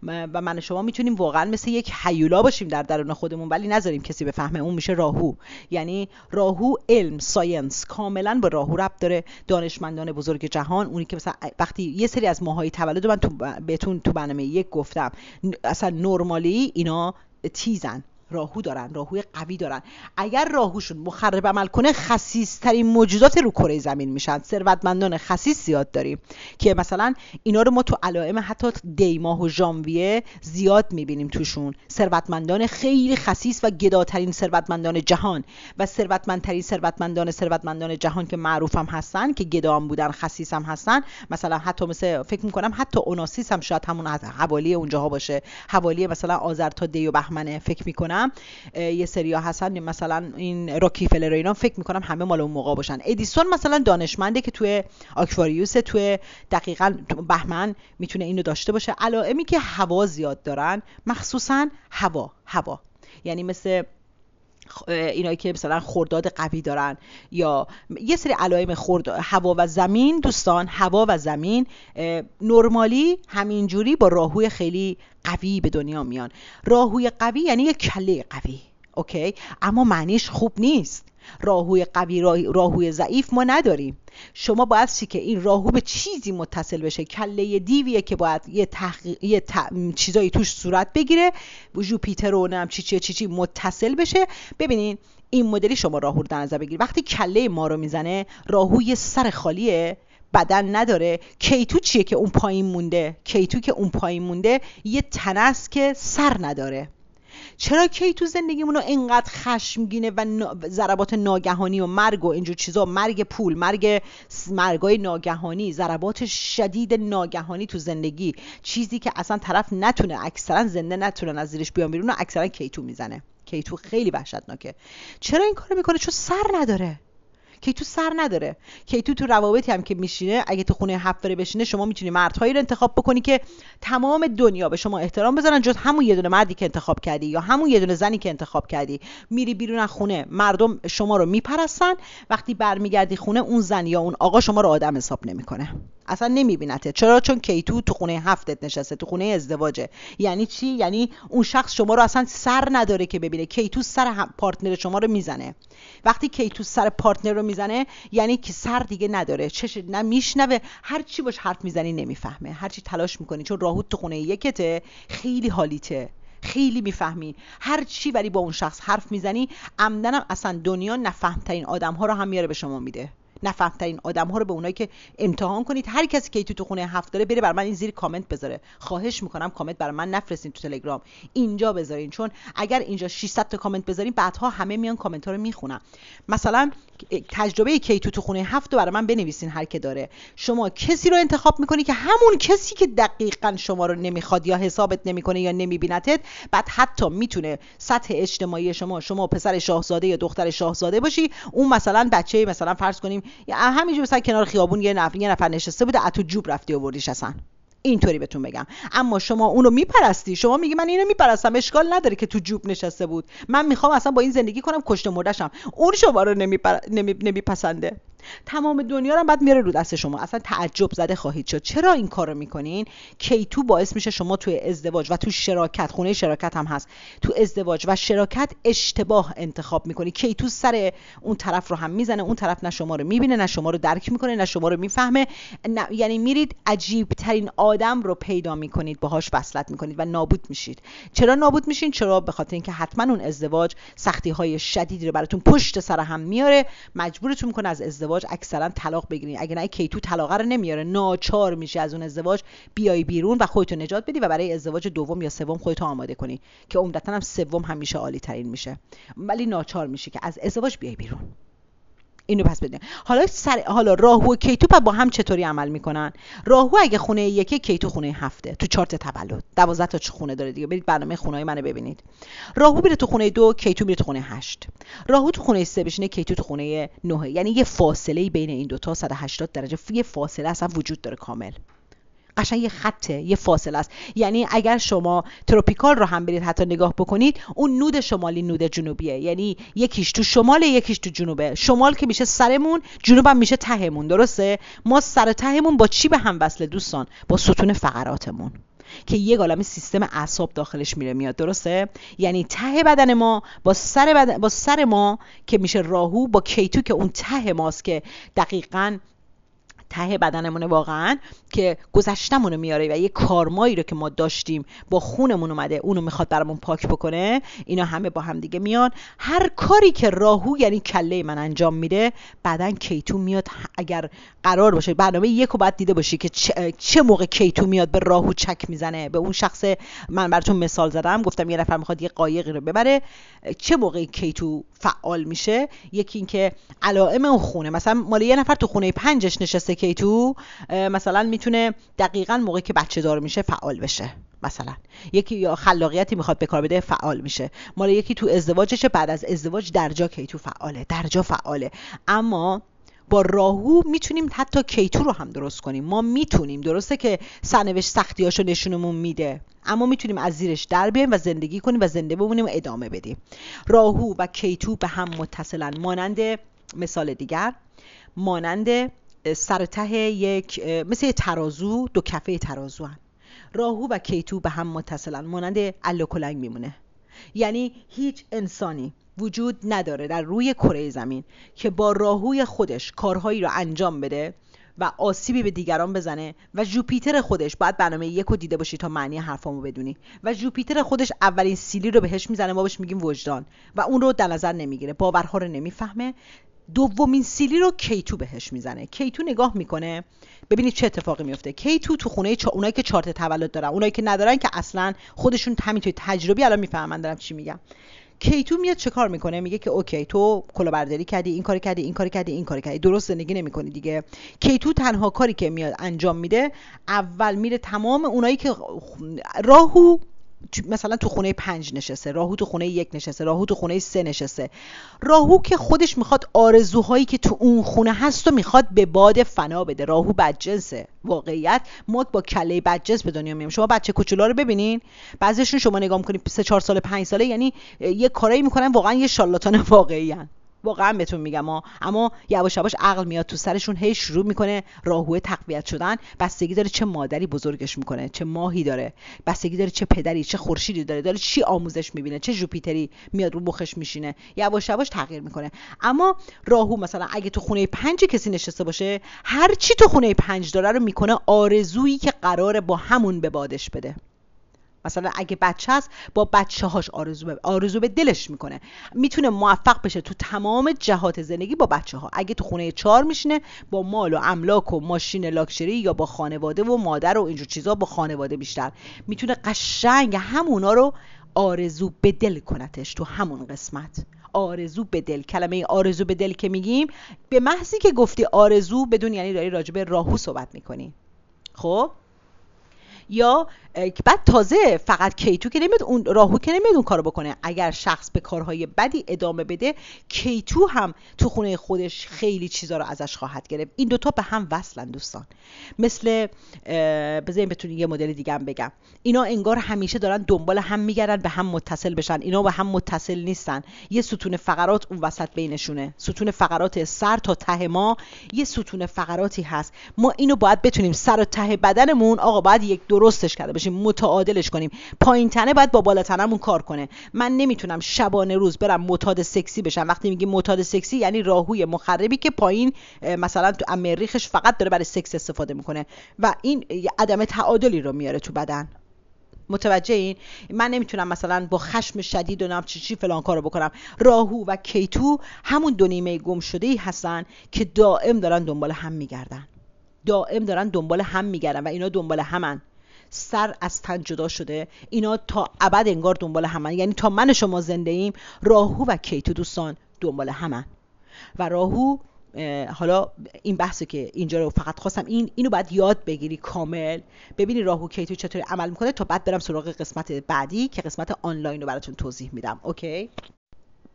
و من و شما میتونیم واقعا مثل یک هیولا باشیم در درون خودمون، ولی نذاریم کسی بفهمه. اون میشه راهو. یعنی راهو علم، ساینس، کاملا با راهو ربط داره. دانشمندان بزرگ جهان، اونی که مثلا وقتی یه سری از ماهای تولد من بهتون تو برنامه 1 گفتم، اصلا نورمالی اینا تیزن، راهو دارن، راهوی قوی دارن. اگر راهوشون مخرب عمل کنه، خسیس ترین موجودات رو کره زمین میشن. ثروتمندان خسیس زیاد داریم که مثلا اینا رو ما تو علائم حتی دی ماه و ژانویه زیاد میبینیم توشون. ثروتمندان خیلی خسیس و گداترین ثروتمندان جهان و ثروتمندترین ثروتمندان جهان که معروف هم هستن، که گدا هم بودن، خسیس هم هستن. مثلا حتی مثلا فکر میکنم حتی اوناسیس هم شاید همون حوالی اونجاها باشه، حوالی مثلا آذر تا دی و بهمنه فکر میکنم. یه سریا هستن مثلا این راکیفلر اینا، فکر میکنم همه مال اون موقع باشن. ادیسون مثلا دانشمنده که توی آکواریوس، توی دقیقاً بهمن میتونه اینو داشته باشه. علائمی که هوا زیاد دارن، مخصوصا هوا، یعنی مثل اینایی که مثلا خرداد قوی دارن یا یه سری علائم هوا و زمین، دوستان هوا و زمین نرمالی همینجوری با راهوی خیلی قوی به دنیا میان. راهوی قوی یعنی یک کله قوی، اوکی، اما معنیش خوب نیست. راهوی قوی راهوی ضعیف ما نداریم. شما باید که این راهو به چیزی متصل بشه. کله دیویه که باید یه چیزایی توش صورت بگیره، جوپیتر و نم چی متصل بشه. ببینین این مدلی شما راهو رو در نظر بگیرید. وقتی کله ما رو میزنه، راهو یه سر خالیه، بدن نداره. کیتو چیه که اون پایین مونده؟ کیتو که اون پایین مونده یه تنه است که سر نداره. چرا کیتو زندگیمونو اینقدر خشمگینه و ضربات ناگهانی و مرگ و اینجور چیزا، مرگ پول، مرگای ناگهانی، ضربات شدید ناگهانی تو زندگی، چیزی که اصلا طرف نتونه، اکثرا زنده نتونن از زیرش بیان بیرون، اکثرا کیتو میزنه. کیتو خیلی وحشتناکه. چرا این کارو میکنه؟ چون سر نداره. کیتو سر نداره. کیتو تو روابطی هم که میشینه، اگه تو خونه 7 داره بشینه، شما میتونی مردهایی رو انتخاب بکنی که تمام دنیا به شما احترام بذارن جز همون یه دونه مردی که انتخاب کردی یا همون یه دونه زنی که انتخاب کردی. میری بیرون از خونه، مردم شما رو میپرستن، وقتی برمیگردی خونه اون زن یا اون آقا شما رو آدم حساب نمیکنه، اصلا نمیبینته. چرا؟ چون کیتو تو خونه 7 نشسته، تو خونه ازدواجه. یعنی چی؟ یعنی اون شخص شما رو اصلا سر نداره که ببینه. کیتو سر پارتنر شما رو میزنه. وقتی کیتو سر پارتنر رو میزنه یعنی که سر دیگه نداره، چش نه میشنوه، هر چی باش حرف میزنی نمیفهمه، هر چی تلاش میکنی، چون راهوت تو خونه یکته، خیلی حالیته، خیلی میفهمی هر چی، ولی با اون شخص حرف میزنی عمدنم اصلا دنیا نفهمترین آدم ها رو هم میاره به شما میده. نفهمترین آدم ها رو به اونایی که امتحان کنید. هر کسی که تو خونه 7 داره بره بر من این زیر کامنت بذاره. خواهش میکنم کامنت برای من نفرستین تو تلگرام، اینجا بذارین، چون اگر اینجا 600 تا کامنت بذارین بعدها همه میان کامنت ها رو میخونن. مثلا تجربه کیتو تو خونه 7 رو برای من بنویسین هر کی داره. شما کسی رو انتخاب میکنی که همون کسی که دقیقاً شما رو نمیخواد یا حسابت نمیکنه یا نمیبینتت، بعد حتی میتونه سطح اجتماعی شما پسر شاهزاده یا دختر شاهزاده باشی، اون مثلا بچه مثلا فرض کنیم همینجوری مثلا کنار خیابون یه نفر نشسته بوده، اتو جوب رفتی آوردیش اصلا. اینطوری بهتون بگم. اما شما اونو میپرستی، شما میگی من اینو میپرستم، اشکال نداره که تو جوب نشسته بود، من میخوام اصلا با این زندگی کنم کشته مرده‌شم، اون شما رو نمیپسنده. تمام دنیا رو بعد میاره رو دست شما. اصلا تعجب زده خواهید شد چرا این کارو میکنین. کیتو باعث میشه شما توی ازدواج و تو شراکت، خونه شراکت هم هست، تو ازدواج و شراکت اشتباه انتخاب میکنی. کیتو سر اون طرف رو هم میزنه، اون طرف نه شما رو میبینه، نه شما رو درک میکنه، نه شما رو میفهمه. یعنی میرید عجیب ترین آدم رو پیدا میکنید، باهاش وصلت میکنید و نابود میشید. چرا نابود میشین؟ چرا؟ به خاطر اینکه حتما اون ازدواج سختی های شدیدی رو براتون پشت سر هم میاره، مجبورتون میکنه از ازدواج اکثرا طلاق بگیرین. اگه نه کیتو طلاق رو نمیاره، ناچار میشه از اون ازدواج بیای بیرون و خودتو نجات بدی و برای ازدواج دوم یا سوم خودتو آماده کنی که عمدتاً هم سوم همیشه عالی ترین میشه، ولی ناچار میشه که از ازدواج بیای بیرون. اینو پس بدین. حالا راهو و کیتو با هم چطوری عمل میکنن؟ راهو اگه خونه یکه، کیتو خونه 7. تو چارت تولد 12 تا خونه داره دیگه، برید برنامه خونه‌های منو ببینید. راهو میره تو خونه 2، کیتو میره تو خونه 8. راهو تو خونه 3 بشینه، کیتو تو خونه 9. یعنی یه فاصله بین این دو تا 180 درجه، یه فاصله اصلا وجود داره کامل. قشنگ یه خطه، یه فاصله است. یعنی اگر شما تروپیکال رو هم برید حتی نگاه بکنید، اون نود شمالی نود جنوبیه، یعنی یکیش تو شماله یکیش تو جنوبه. شمال که میشه سرمون، جنوب هم میشه تهمون، درسته؟ ما سر تهمون با چی به هم وصله دوستان؟ با ستون فقراتمون که یه عالمه سیستم اعصاب داخلش میاد، درسته؟ یعنی ته بدن ما با سر ما که میشه راهو، با کیتو که اون ته ماست که دقیقاً ته بدنمونه واقعا، که گذشتمونو میاره و یه کارمایی رو که ما داشتیم با خونمون اومده اونو میخواد برامون پاک بکنه. اینا همه با هم دیگه میان. هر کاری که راهو یعنی کله من انجام میده، بعدن کیتو میاد. اگر قرار باشه برنامه یکو بعد دیده باشی که چه موقع کیتو میاد به راهو چک میزنه. به اون شخص من براتون مثال زدم، گفتم یه نفر میخواد یه قایقی رو ببره، چه موقع کیتو فعال میشه؟ یکی این که علائم اون خونه، مثلا مال یه نفر تو خونه 5 نشسته کیتو، مثلا میتونه دقیقاً موقعی که بچه دار میشه فعال بشه. مثلا یکی یا خلاقیتی میخواد به کار بده فعال میشه. مال یکی تو ازدواجشه، بعد از ازدواج درجا کیتو فعاله، درجا فعاله. اما با راهو میتونیم حتی کیتو رو هم درست کنیم. ما میتونیم، درسته که سرنوشت سختیاشو نشونمون میده، اما میتونیم از زیرش در بیایم و زندگی کنیم و زنده بمونیم و ادامه بدیم. راهو و کیتو به هم متصلن، مانند مثال دیگر، مانند سر ته یک، مثل ترازو، دو کفه ترازو هن. راهو و کیتو به هم متصلن، مانند اله کلنگ میمونه. یعنی هیچ انسانی وجود نداره در روی کره زمین که با راهوی خودش کارهایی رو انجام بده و آسیبی به دیگران بزنه. و جوپیتر خودش، باید برنامه 1 رو دیده باشی تا معنی حرفامو بدونی، و جوپیتر خودش اولین سیلی رو بهش میزنه، ما بهش میگیم وجدان، و اون رو در نظر نمیگیره، باورها رو نمیفهمه. دومین سیلی رو کیتو بهش میزنه. کیتو نگاه میکنه ببینید چه اتفاقی میفته. کیتو تو خونه اونایی که چارت تولد دارن، اونایی که ندارن که اصلا خودشون همینطوری تجربی الان میفهمن دارم چی میگم. کیتو میاد چه کار میکنه؟ میگه که اوکی، تو کلاهبرداری کردی، این کار کردی، این کار کردی، این کار کردی، درست زندگی نمیکنی دیگه. کیتو تنها کاری که میاد انجام میده، اول میره تمام اونایی که راهو مثلا تو خونه 5 نشسته، راهو تو خونه 1 نشسته، راهو تو خونه 3 نشسته، راهو که خودش میخواد آرزوهایی که تو اون خونه هست و میخواد به باد فنا بده. راهو بدجنسه. واقعیت ما با کله بدجنس به دنیا میایم. شما بچه کوچولا رو ببینین، بعضیشون شما نگاه میکنین 3-4 سال 5 ساله، یعنی یه کارایی میکنن واقعا یه شارلاتان واقعی ان. واقعا بهتون میگم اما یواش یواش عقل میاد تو سرشون، هی شروع میکنه راهو تقویت شدن. بستگی داره چه مادری بزرگش میکنه، چه ماهی داره، بستگی داره چه پدری، چه خورشیدی داره چی آموزش میبینه، چه جوپیتری میاد رو مخش میشینه، یواش یواش تغییر میکنه. اما راهو مثلا اگه تو خونه 5 کسی نشسته باشه، هر چی تو خونه 5 داره رو میکنه آرزویی که قراره با همون به بادش بده. مثلا اگه بچه هست، با بچه هاش آرزو به دلش میکنه. میتونه موفق بشه تو تمام جهات زندگی با بچه ها. اگه تو خونه 4 میشینه، با مال و املاک و ماشین لاکچری، یا با خانواده و مادر و اینجور چیزا، با خانواده بیشتر میتونه قشنگ همونا رو آرزو به دل کنتش. تو همون قسمت آرزو به دل، کلمه آرزو به دل که میگیم، به محضی که گفتی آرزو بدون، یعنی داری راجع به راهو صحبت میکنی. خب یا بعد تازه فقط کیتو که نمیاد، اون راهو که نمیاد اون کارو بکنه. اگر شخص به کارهای بدی ادامه بده، کیتو هم تو خونه خودش خیلی چیزا رو ازش خواهد گرفت. این دوتا به هم وصلن دوستان. مثل بذارین بتونین یه مدل دیگه هم بگم، اینا انگار همیشه دارن دنبال هم میگردن به هم متصل بشن. اینا به هم متصل نیستن. یه ستون فقرات اون وسط بینشونه، ستون فقرات سر تا ته ما یه ستون فقراتی هست. ما اینو باید بتونیم سر و ته بدنمون، آقا باید یک درستش کرده باشیم، متعادلش کنیم. پایین تنه باید با بالا تنمون کار کنه. من نمیتونم شبانه روز برم معتاد سکسی بشم. وقتی میگیم معتاد سکسی، یعنی راهوی مخربی که پایین مثلا تو مریخش فقط داره برای سکس استفاده میکنه و این عدم تعادلی رو میاره تو بدن. متوجه این؟ من نمیتونم مثلا با خشم شدید و چی فلان کارو بکنم. راهو و کیتو همون دو نیمه گم شده ای هستن که دائم دارن دنبال هم میگردن، دائم دارن دنبال هم میگردن و اینا دنبال همن. سر از تن جدا شده، اینا تا ابد انگار دنبال همن. یعنی تا من شما زنده ایم، راهو و کیتو دوستان دنبال همن. و راهو، حالا این بحثه که اینجا رو فقط خواستم اینو باید یاد بگیری کامل، ببینی راهو کیتو چطوری عمل میکنه، تا بعد برم سراغ قسمت بعدی که قسمت آنلاین رو براتون توضیح میدم. اوکی؟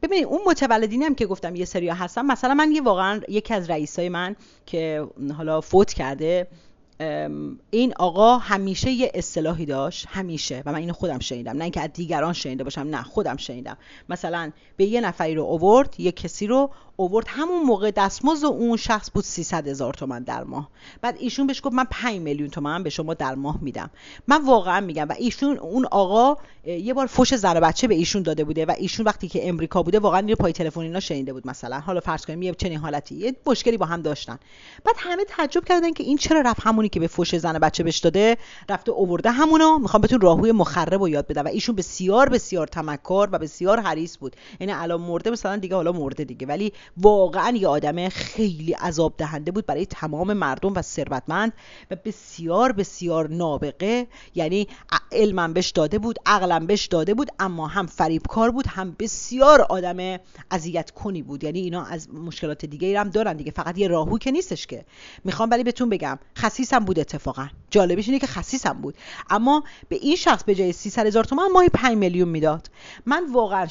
ببینید اون متولدینی هم که گفتم یه سریا هستم. مثلا من واقعا یکی از رئیسای من که حالا فوت کرده، این آقا همیشه یه اصطلاحی داشت، همیشه، و من اینو خودم شنیدم، نه اینکه از دیگران شنیده باشم، نه خودم شنیدم. مثلا به یه نفری رو آورد، یه کسی رو آورد، همون موقع دستمزد اون شخص بود 300,000 تومان در ماه. بعد ایشون بهش گفت من 5 میلیون تومان به شما در ماه میدم. من واقعا میگم، و ایشون، اون آقا یه بار فوش زن و بچه به ایشون داده بوده و ایشون وقتی که امریکا بوده واقعا یه پای تلفن اینا شنیده بود. مثلا حالا فرض کنیم یه چنین حالتی، یه مشکلی با هم داشتن. بعد همه تعجب کردن که این چرا رفت همونی که به فوش زن و بچه بهش داده رفته آورده همونو، میخوام بهتون راهوی مخرب رو یاد بدم. و ایشون بسیار بسیار تمکار و بسیار حریص بود. یعنی الان مرده مثلا دیگه، حالا مرده دیگه، ولی واقعا یه آدم خیلی عذاب دهنده بود برای تمام مردم و ثروتمند و بسیار بسیار نابغه. یعنی علمم بهش داده بود، عقلم بهش داده بود، اما هم فریبکار بود، هم بسیار آدم اذیت کنی بود. یعنی اینا از مشکلات دیگه هم دارن دیگه، فقط یه راهو که نیستش که. میخوام ولی بهتون بگم خسیس خسیسم بود، اتفاقا جالبش اینه که خسیسم بود، اما به این شخص به جای 300,000 تومان ماهی 5 میلیون میداد. من واقعا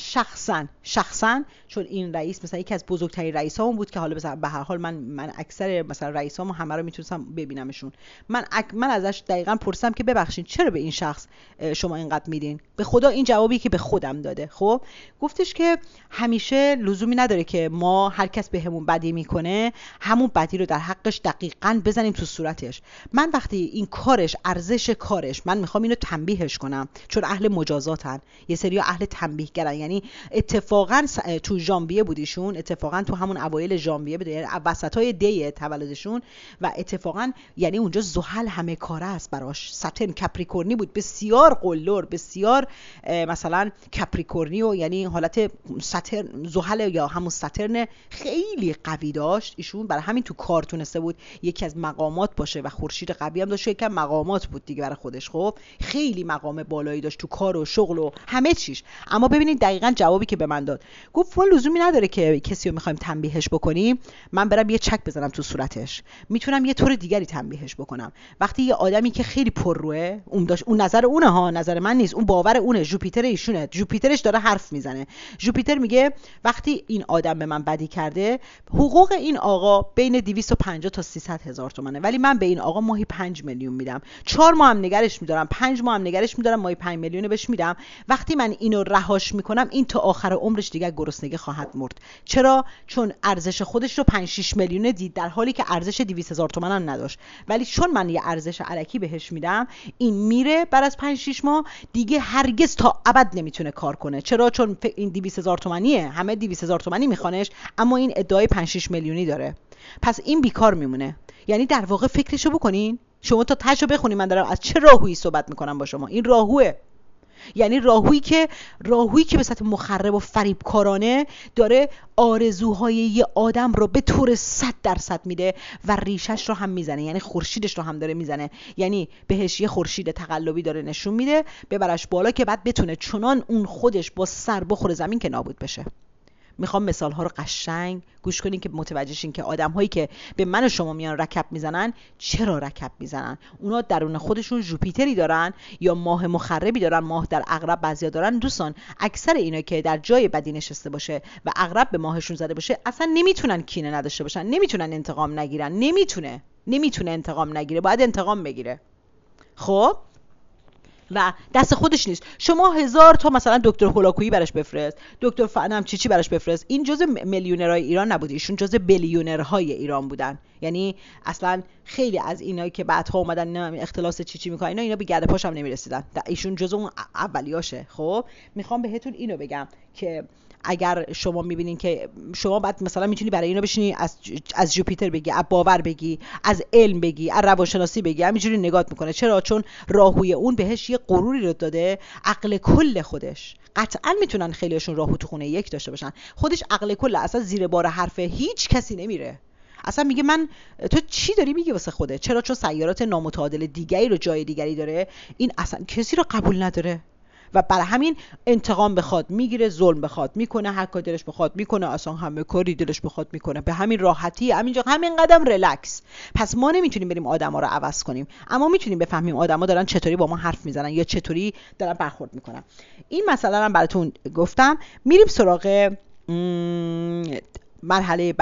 شخصا چون این رئیس مثلا یکی از بزرگترین رئیسامون بود که حالا مثلا به هر حال من اکثر مثلا رئیسامو همه رو میتونستم ببینمشون، من ازش دقیقاً پرسیدم که ببخشید چرا به این شخص شما اینقدر میدین؟ به خدا این جوابی که به خودم داده. خب گفتش که همیشه لزومی نداره که ما هر کس بهمون بدی میکنه همون بدی رو در حقش دقیقاً بزنیم تو صورتش. من وقتی این کارش ارزش کارش، من میخوام اینو تنبیهش کنم، چون اهل مجازاتن، یه سری اهل تنبیهگرن. یعنی اتفاقاً تو ژانویه بودیشون، اتفاقاً تو همون اوایل ژانویه بود، یعنی وسطای دی تولدشون، و اتفاقاً یعنی اونجا زحل همه کاره است براش. ساترن کپریکورنی بود، بسیار قلدر، بسیار مثلا کپریکورنی، و یعنی حالت ساترن زحل یا همون ساترن خیلی قوی داشت ایشون، برای همین تو کار تونسته بود یکی از مقامات باشه و خورشید قوی هم داشت، یکی از مقامات بود دیگه برای خودش. خب خیلی مقام بالایی داشت تو کار و شغل و همه چیش. اما ببینید دقیقاً جوابی که به من داد، گفت فلان لزومی نداره که کسی رو می‌خوایم تنبیهش بکنیم من برم یه چک بزنم تو صورتش، میتونم یه طور دیگری تنبیهش بکنم. وقتی یه آدمی که خیلی پرروه، اون نظر اونه ها، نظر من نیست، اون باور اونه، جوپیتر ایشونه، جوپیترش داره حرف میزنه. جوپیتر میگه وقتی این آدم به من بدی کرده، حقوق این آقا بین 250 تا 300 هزار تومانه، ولی من به این آقا ماهی 5 میلیون میدم، 4 ماه هم نگرش میدارم، 5 ماه هم نگرش میدارم، ماهی 5 میلیون بهش میدم. وقتی من اینو رهاش میکنم این تا آخر عمرش دیگه گرسنگی خواهد مرد. چرا؟ چون ارزش خودش رو 5-6 میلیون دید، در حالی که ارزش 200,000 تومان هم نداشت. ولی چون من یه ارزش الکی بهش میدم، این میره بعد از 5-6 ماه دیگه هرگز تا ابد نمیتونه کار کنه. چرا؟ چون این 200,000 تومانیه، همه 200,000 تومانی میخوانش، اما این ادعای 5-6 میلیونی داره، پس این بیکار میمونه. یعنی در واقع فکرشو بکنین، شما تا تاشو بخونین، من دارم از چه راهویی صحبت میکنم با شما. این راهوه، یعنی راهویی که به صورت مخرب و فریبکارانه داره آرزوهای یه آدم رو به طور 100% میده و ریشش رو هم میزنه، یعنی خورشیدش رو هم داره میزنه. یعنی بهش یه خورشید تقلبی داره نشون میده ببرش بالا که بعد بتونه چنان اون خودش با سر بخوره زمین که نابود بشه. میخوام مثال ها رو قشنگ گوش کنین که متوجه شین که آدم هایی که به من و شما میان رکب میزنن چرا رکب میزنن. اونا درون خودشون جوپیتری دارن یا ماه مخربی دارن، ماه در عقرب بعضیا دارن. دوستان اکثر اینا که در جای بدی نشسته باشه و عقرب به ماهشون زده باشه اصلا نمیتونن کینه نداشته باشن، نمیتونن انتقام نگیرن، نمیتونه انتقام نگیره، باید انتقام بگیره. خب و دست خودش نیست. شما 1000 تا مثلا دکتر هولاکویی براش بفرست، دکتر فنم چی براش بفرست، این جزء میلیونرهای ایران نبود، ایشون جزء بیلیونرهای ایران بودن. یعنی اصلا خیلی از اینایی که بعدها اومدن اختلاس چی میکنن اینا به گرد پاش هم نمیرسیدن، ایشون جزء اون اولیاشه. خب میخوام بهتون اینو بگم که اگر شما میبینین که شما بعد مثلا میتونی برای اینو بشینی از جوپیتر بگی، از باور بگی، از علم بگی، از روانشناسی بگی، همینجوری نگات میکنه. چرا؟ چون راهوی اون بهش یه غروری رو داده، عقل کل خودش. قطعا میتونن خیلیشون راهو تو خونه یک داشته باشن، خودش عقل کل، اصلا زیر بار حرف هیچ کسی نمیره. اصلا میگه من تو چی داری میگی واسه خوده؟ چرا؟ چون سیارات نامتعادل دیگری رو جای دیگری داره، این اصلا کسی رو قبول نداره و برای همین انتقام بخواد میگیره، ظلم بخواد میکنه، هر کاری دلش بخواد میکنه، اصلا همه کاری دلش بخواد میکنه، به همین راحتی، همینجا همین قدم ریلکس. پس ما نمیتونیم بریم آدما رو عوض کنیم، اما میتونیم بفهمیم آدما دارن چطوری با ما حرف میزنن یا چطوری دارن برخورد میکنن. این مسئله رو براتون گفتم. میریم سراغ مرحله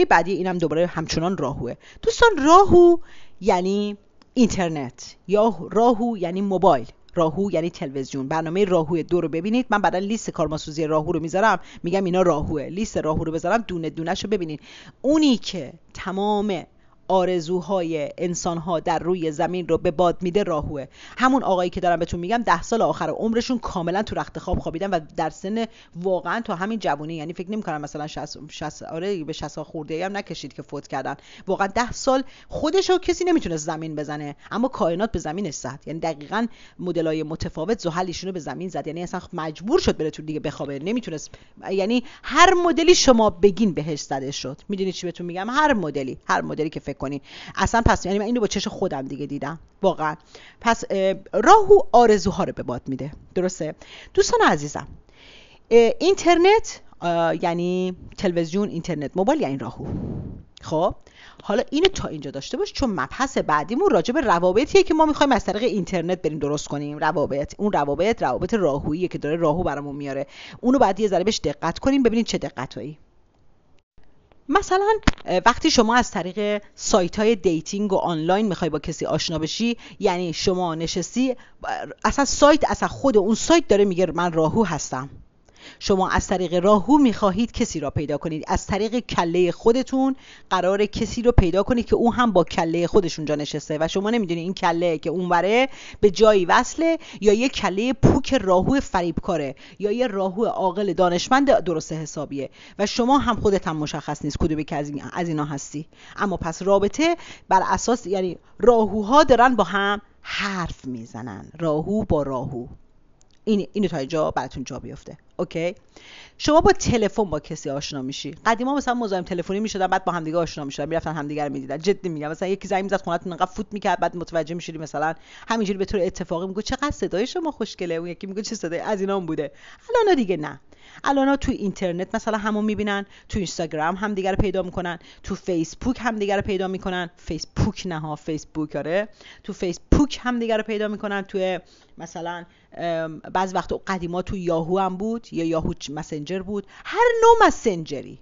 بعدی اینم دوباره همچنان راهوه. دوستان راهو یعنی اینترنت یا راهو یعنی موبایل، راهو یعنی تلویزیون. برنامه راهو 2 رو ببینید، من بعدا لیست کارماسوزی راهو رو میذارم، میگم اینا راهوه، لیست راهو رو بذارم دونه دونه‌شو ببینید. اونی که تمام آرزوهای انسان‌ها در روی زمین رو به باد میده راهوه. همون آقایی که دارم بهتون میگم 10 سال آخر عمرشون کاملا تو رخت خواب خوابیدن و در سن واقعا تو همین جوونی، یعنی فکر نمی‌کنم مثلا 60 آره به 60 خورده هم نکشید که فوت کردن. واقعا 10 سال خودشو کسی نمیتونه زمین بزنه، اما کائنات به زمینش زد. یعنی دقیقاً مدلای متفاوت زحل ایشونو به زمین زد، یعنی اصلا مجبور شد بره تو دیگه بخوابه، نمیتونست. یعنی هر مدلی شما بگین بهش زده شد. میدونید چی بهتون میگم؟ هر مدلی که فکر کنی اصلا. پس یعنی من اینو با چشم خودم دیگه دیدم واقعا. پس راهو آرزوها رو به باد میده، درسته؟ دوستان عزیزم، اینترنت یعنی تلویزیون، اینترنت، موبایل یعنی راهو. خب حالا اینو تا اینجا داشته باش، چون مبحث بعدیمون راجع به روابطیه که ما میخوایم از طریق اینترنت بریم درست کنیم. روابط راهوییه که داره راهو برامون میاره. اونو بعد یه ذره بهش دقت کنیم، ببینید چه دقتایی. مثلا وقتی شما از طریق سایت‌های دیتینگ و آنلاین میخوای با کسی آشنا بشی، یعنی شما نشستی اصلا خود اون سایت داره میگه من راهو هستم. شما از طریق راهو میخواهید کسی را پیدا کنید، از طریق کله خودتون قراره کسی رو پیدا کنید که اون هم با کله خودش اونجا نشسته و شما نمیدونید این کله که اونوره به جایی وصله یا یه کله پوک راهو فریبکاره یا یه راهو عاقل دانشمند درست حسابیه و شما هم خودت هم مشخص نیست کدومی که از اینا هستی. اما پس رابطه بر اساس، یعنی راهوها دارن با هم حرف میزنن، راهو با راهو. اینو تا اینجا براتون جا بیفته. اوکی. شما با تلفن با کسی آشنا میشی. قدیما مثلا مزاحم تلفنی میشدن، بعد با همدیگه آشنا میشدن، میرفتن همدیگه رو میدیدن. جدی میگم، مثلا یکی زنگ میزد خونتون، انقدر فوت میکرد، بعد متوجه میشدی مثلا همینجوری به طور اتفاقی میگه چقدر صدای شما خوشگله، اون یکی میگه چه صدای از اینا بوده. الان دیگه نه. الان تو اینترنت مثلا همو میبینن، تو اینستاگرام هم دیگه رو پیدا میکنن، تو فیسبوک هم دیگه رو پیدا میکنن، فیسبوک نه ها، فیسبوک آره، تو فیسبوک هم دیگه رو پیدا میکنن. تو مثلا بعض وقت قدیما تو یاهو هم بود یا یاهو مسنجر بود، هر نوع مسنجری،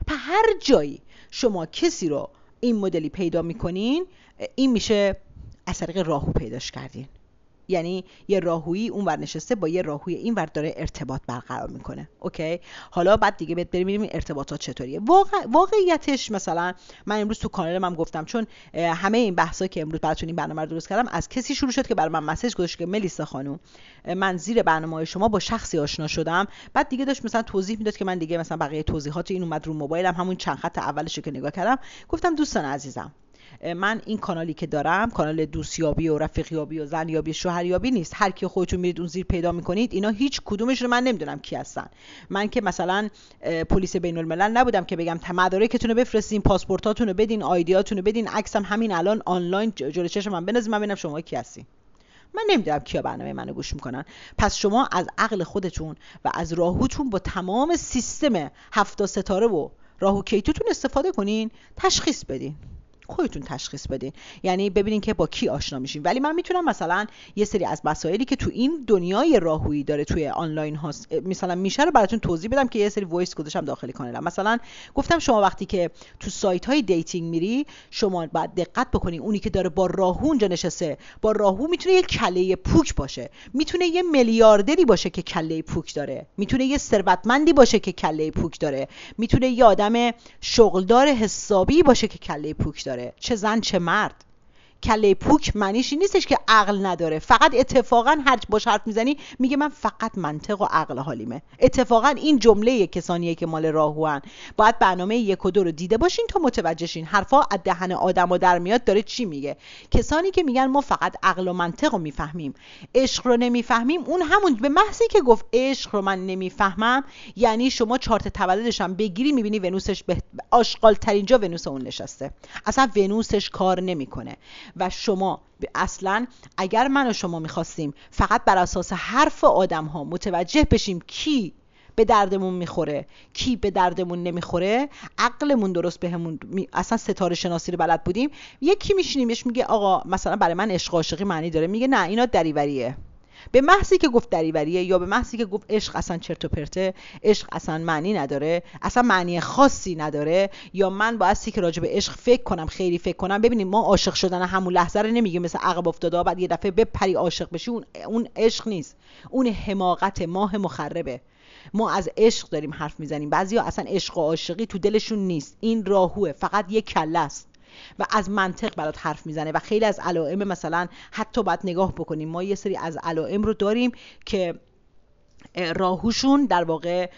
هر جایی شما کسی رو این مدلی پیدا میکنین، این میشه از طریق راهو پیداش کردین. یعنی یه راهویی اون ور نشسته با یه راهوی این ور داره ارتباط برقرار میکنه. اوکی. حالا بعد دیگه بریم این ارتباطات چطوریه. واقعیتش مثلا من امروز تو کانالم هم گفتم، چون همه این بحثا که امروز براتون این برنامه رو درست کردم از کسی شروع شد که برای من مسیج گذاشت که ملیسا خانم، من زیر برنامه شما با شخصی آشنا شدم. بعد دیگه داشت مثلا توضیح میداد که من دیگه مثلا بقیه توضیحات این اومد رو موبایلم، همون چند خط اولش که نگاه کردم گفتم دوستان عزیزم، من این کانالی که دارم کانال دوستیابی و رفیقیابی و زنیابی شوهریابی نیست. هر کی خودتون میرید اون زیر پیدا میکنید، اینا هیچ کدومش رو من نمیدونم کی هستن. من که مثلا پلیس بین الملل نبودم که بگم مدارکتون رو بفرستین، پاسپورتاتون رو بدین، آیدیاتون رو بدین، عکسم همین الان آنلاین جلوی چشم من بنازید من ببینم شما کی هستین. من نمیدونم کیا برنامه منو گوش میکنن. پس شما از عقل خودتون و از راهوتون با تمام سیستم 7 ستاره و راهو کیتوتون استفاده کنین، تشخیص بدین، خودتون تشخیص بدین، یعنی ببینین که با کی آشنا میشین. ولی من میتونم مثلا یه سری از مسائلی که تو این دنیای راهویی داره توی آنلاین هاست مثلا میشه رو براتون توضیح بدم که یه سری وایس گذاشتم داخل کانالم. مثلا گفتم شما وقتی که تو سایت های دیتینگ میری، شما باید دقت بکنین اونی که داره با راهو اونجا نشسته، با راهو میتونه یه کله پوک باشه، میتونه یه میلیاردری باشه که کله پوک داره، میتونه یه ثروتمندی باشه که کله پوک داره، میتونه یه آدم شغلدار حسابی باشه که کله پوک داره، چه زن چه مرد. کله پوک معنیش این نیستش که عقل نداره، فقط اتفاقا هر باش حرف میزنی میگه من فقط منطق و عقل حالیمه. اتفاقا این جمله کسانیه که مال راهوان. باید برنامه 1 و 2 رو دیده باشین تا متوجه شین حرفا از دهن آدمو در میاد داره چی میگه. کسانی که میگن ما فقط عقل و منطق رو میفهمیم، عشق رو نمیفهمیم، اون همون به محضی که گفت عشق رو من نمیفهمم، یعنی شما چارت تولدش هم بگیری میبینی ونوسش آشغال ترین جا ونوس اون نشسته، اصلا ونوسش کار نمیکنه. و شما اصلا اگر من و شما میخواستیم فقط بر اساس حرف آدم ها متوجه بشیم کی به دردمون میخوره کی به دردمون نمیخوره، عقلمون درست بهمون اصلا ستاره شناسی رو بلد بودیم، یکی میشینیم بهش میگه آقا مثلا برای من عشق عاشقی معنی داره، میگه نه اینا دریوریه. به محضی که گفت دریوریه یا به محضی که گفت عشق اصلا چرت و پرته، عشق اصلا معنی نداره، اصلا معنی خاصی نداره، یا من بایستی که راجع به عشق فکر کنم، خیلی فکر کنم. ببینید ما عاشق شدن همون لحظه رو نمیگیم مثل عقب افتاده بعد یه دفعه بپری عاشق بشی، اون عشق نیست، اون حماقت ماه مخربه. ما از عشق داریم حرف میزنیم. بعضیا اصلا عشق و عاشقی تو دلشون نیست، این راهوه، فقط یک کله است و از منطق برات حرف میزنه. و خیلی از علائم مثلا حتی باید نگاه بکنیم، ما یه سری از علائم رو داریم که راهوشون در واقع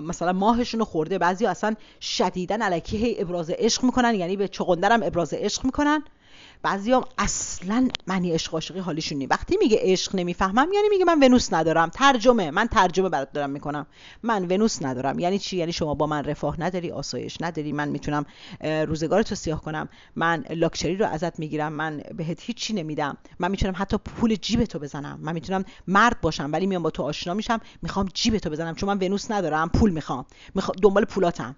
مثلا ماهشون رو خورده، بعضی اصلا شدیداً الکی ابراز عشق میکنن، یعنی به چغندرم ابراز عشق میکنن، بعضیام اصلا معنی عشق عاشقی حالیشون نیست. وقتی میگه عشق نمیفهمم یعنی میگه من ونوس ندارم. من ترجمه برات دارم میکنم. من ونوس ندارم یعنی چی؟ یعنی شما با من رفاه نداری، آسایش نداری، من میتونم روزگارتو سیاه کنم، من لاکچری رو ازت میگیرم، من بهت هیچی نمیدم، من میتونم حتی پول جیبتو بزنم، من میتونم مرد باشم ولی میام با تو آشنا میشم میخوام جیبتو بزنم چون من ونوس ندارم، پول میخوام دنبال پولاتم.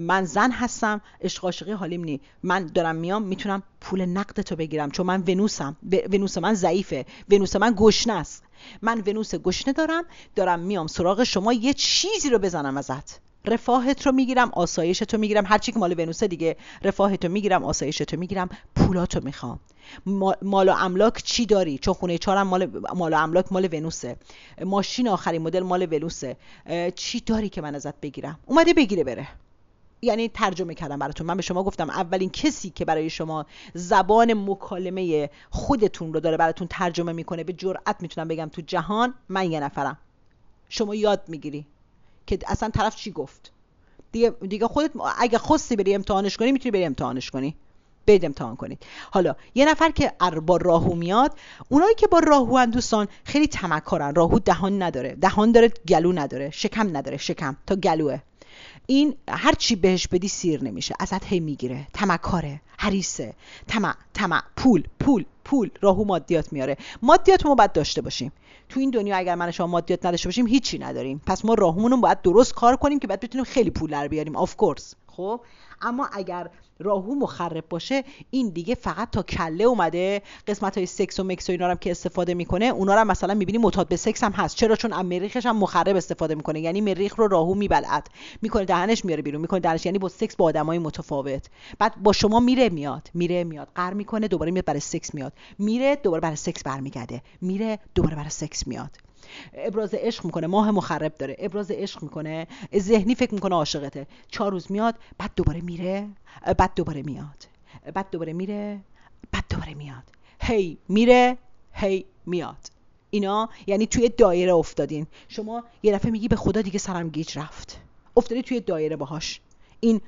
من زن هستم، عشق عاشقی حالیم نی، من دارم میام میتونم پول نقدتو بگیرم چون من ونوسم، ونوس من ضعیفه، ونوس من گشنه است، من ونوس گشنه دارم میام سراغ شما یه چیزی رو بزنم ازت، رفاهت رو میگیرم، آسایشت رو میگیرم، هر چی که مال ونوسه دیگه، رفاهت رو میگیرم، آسایشت رو میگیرم، پولاتو میخوام. مال و املاک چی داری؟ چون خونه چهارم مال و املاک مال ونوسه، ماشین آخرین مدل مال ونوسه، چی داری که من ازت بگیرم؟ اومده بگیره بره. یعنی ترجمه کردم براتون. من به شما گفتم اولین کسی که برای شما زبان مکالمه خودتون رو داره براتون ترجمه میکنه، به جرئت میتونم بگم تو جهان من یه نفرم. شما یاد میگیری که اصلا طرف چی گفت. دیگه خودت اگه خواستی بری امتحانش کنی میتونی بری امتحانش کنی، برید امتحان کنید. حالا یه نفر که با راهو میاد، اونایی که با راهو ان دوستان خیلی تمکارن. راهو دهان نداره، دهان داره گلو نداره، شکم نداره، شکم تا گلوه. این هر چی بهش بدی سیر نمیشه، ازت هی میگیره، تمکاره، حریصه، طمع، پول. راهو مادیات میاره. مادیات ما باید داشته باشیم تو این دنیا. اگر من شما مادیات نداشته باشیم هیچی نداریم. پس ما راهومون رو باید درست کار کنیم که بعد بتونیم خیلی پول در بیاریم. آف کورس. خب اما اگر راهو مخرب باشه، این دیگه فقط تا کله اومده. قسمت‌های سکس و مکس و اینا هم که استفاده میکنه، اونا رو مثلا میبینی معتاد به سکس هم هست. چرا؟ چون مریخش هم مخرب استفاده میکنه. یعنی مریخ رو راهو میبلعد، میکنه دهنش میاره بیرون، میکنه دهنش، یعنی با سکس با آدمای متفاوت. بعد با شما میره میاد قهر میکنه، دوباره میاد برای سکس میاد، میره دوباره برای سکس برمیگرده، میره دوباره برای سکس میاد. ابراز عشق میکنه، ماه مخرب داره، ابراز عشق میکنه، ذهنی فکر میکنه عاشقته، 4 روز میاد، بعد دوباره میره، بعد دوباره میاد، بعد دوباره میره، بعد دوباره میاد، هی میره هی میاد. اینا یعنی توی دایره افتادین. شما یه دفعه میگی به خدا دیگه سرم گیج رفت، افتادی توی دایره باهاش. این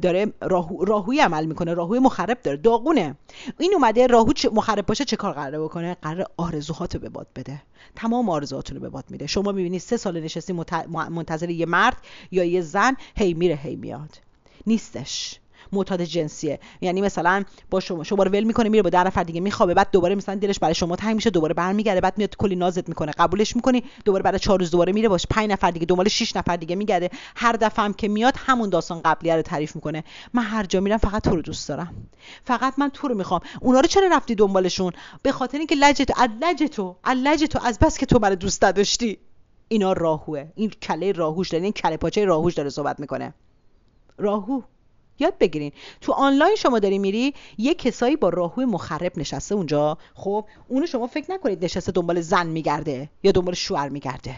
داره راهوی عمل میکنه، راهوی مخرب داره، داغونه. این اومده راهو مخرب باشه چه کار قراره بکنه؟ قراره آرزوهاتو به باد بده، تمام آرزوهاتون رو به باد میده. شما میبینید 3 سال نشستی منتظر یه مرد یا یه زن، هی میره هی میاد، نیستش، معتاد جنسیه. یعنی مثلا با شما رو ول میکنه، میره با 10 نفر دیگه میخوابه، بعد دوباره مثلا دلش برای شما تنگ میشه، دوباره برمیگرده، بعد میاد کلی نازت میکنه، قبولش میکنی، دوباره بعد 4 روز دوباره میره باش 5 نفر دیگه، دنبال 6 نفر دیگه میگرده. هر دفعه هم که میاد همون داستان قبلیه رو تعریف میکنه. من هر جا میرم فقط تو رو دوست دارم، فقط من تو رو میخوام. اونا رو چرا رفتی دنبالشون؟ به خاطر اینکه لجتو از بس که تو منو دوست نداشتی. اینا راهوه، این کله راهوش داره، این کله پاچه راهوش داره صحبت میکنه. راهو یاد بگیرین. تو آنلاین شما داری میری، یه کسایی با راهوی مخرب نشسته اونجا. خب اونو شما فکر نکنید نشسته دنبال زن میگرده یا دنبال شوهر میگرده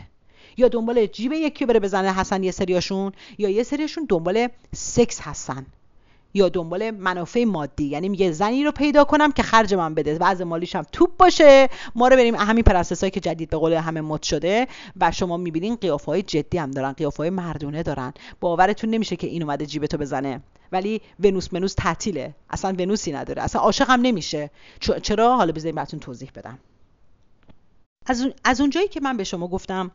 یا دنبال جیب یکی بره بزنه حسن، یه سریاشون، یا یه سریاشون دنبال سکس هستن یا دنبال منافع مادی. یعنی میگه زنی رو پیدا کنم که خرج من بده، وضع مالیش هم توپ باشه، ما رو بریم همین پرنسسایی که جدید به قول همه مد شده. و شما میبینین قیافه‌های جدی هم دارن، قیافه‌های مردونه دارن. باورتون نمیشه که این اومده جیبتو بزنه، ولی ونوس تعطیله، اصلا ونوسی نداره، اصلا عاشق هم نمیشه. چرا؟ حالا بذارید براتون توضیح بدم. از اونجایی که من به شما گفتم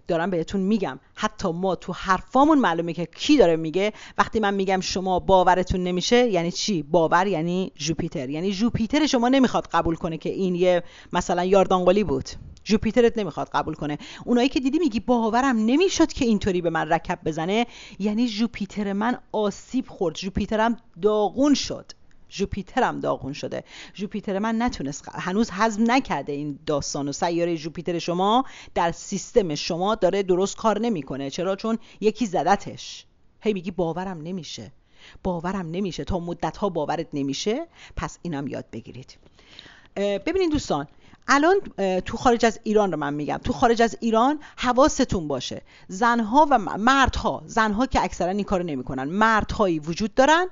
دارم بهتون میگم، حتی ما تو حرفامون معلومه که کی داره میگه. وقتی من میگم شما باورتون نمیشه، یعنی چی؟ باور یعنی جوپیتر، یعنی جوپیتر شما نمیخواد قبول کنه که این یه مثلا یاردانقلی بود. جوپیترت نمیخواد قبول کنه. اونایی که دیدی میگی باورم نمیشد که اینطوری به من رکب بزنه، یعنی جوپیتر من آسیب خورد، جوپیترم داغون شد، جوپیترم داغون شده. جوپیتر من نتونست، هنوز هضم نکرده این داستانو. سیاره جوپیتر شما در سیستم شما داره درست کار نمیکنه. چرا؟ چون یکی زدتش. هی میگی باورم نمیشه، تا مدت ها باورت نمیشه. پس اینم یاد بگیرید. ببینید دوستان، الان تو خارج از ایران رو من میگم، تو خارج از ایران حواستون باشه، زنها و مردها، زنها که اکثرا این کارو نمیکنن، مردهایی وجود دارن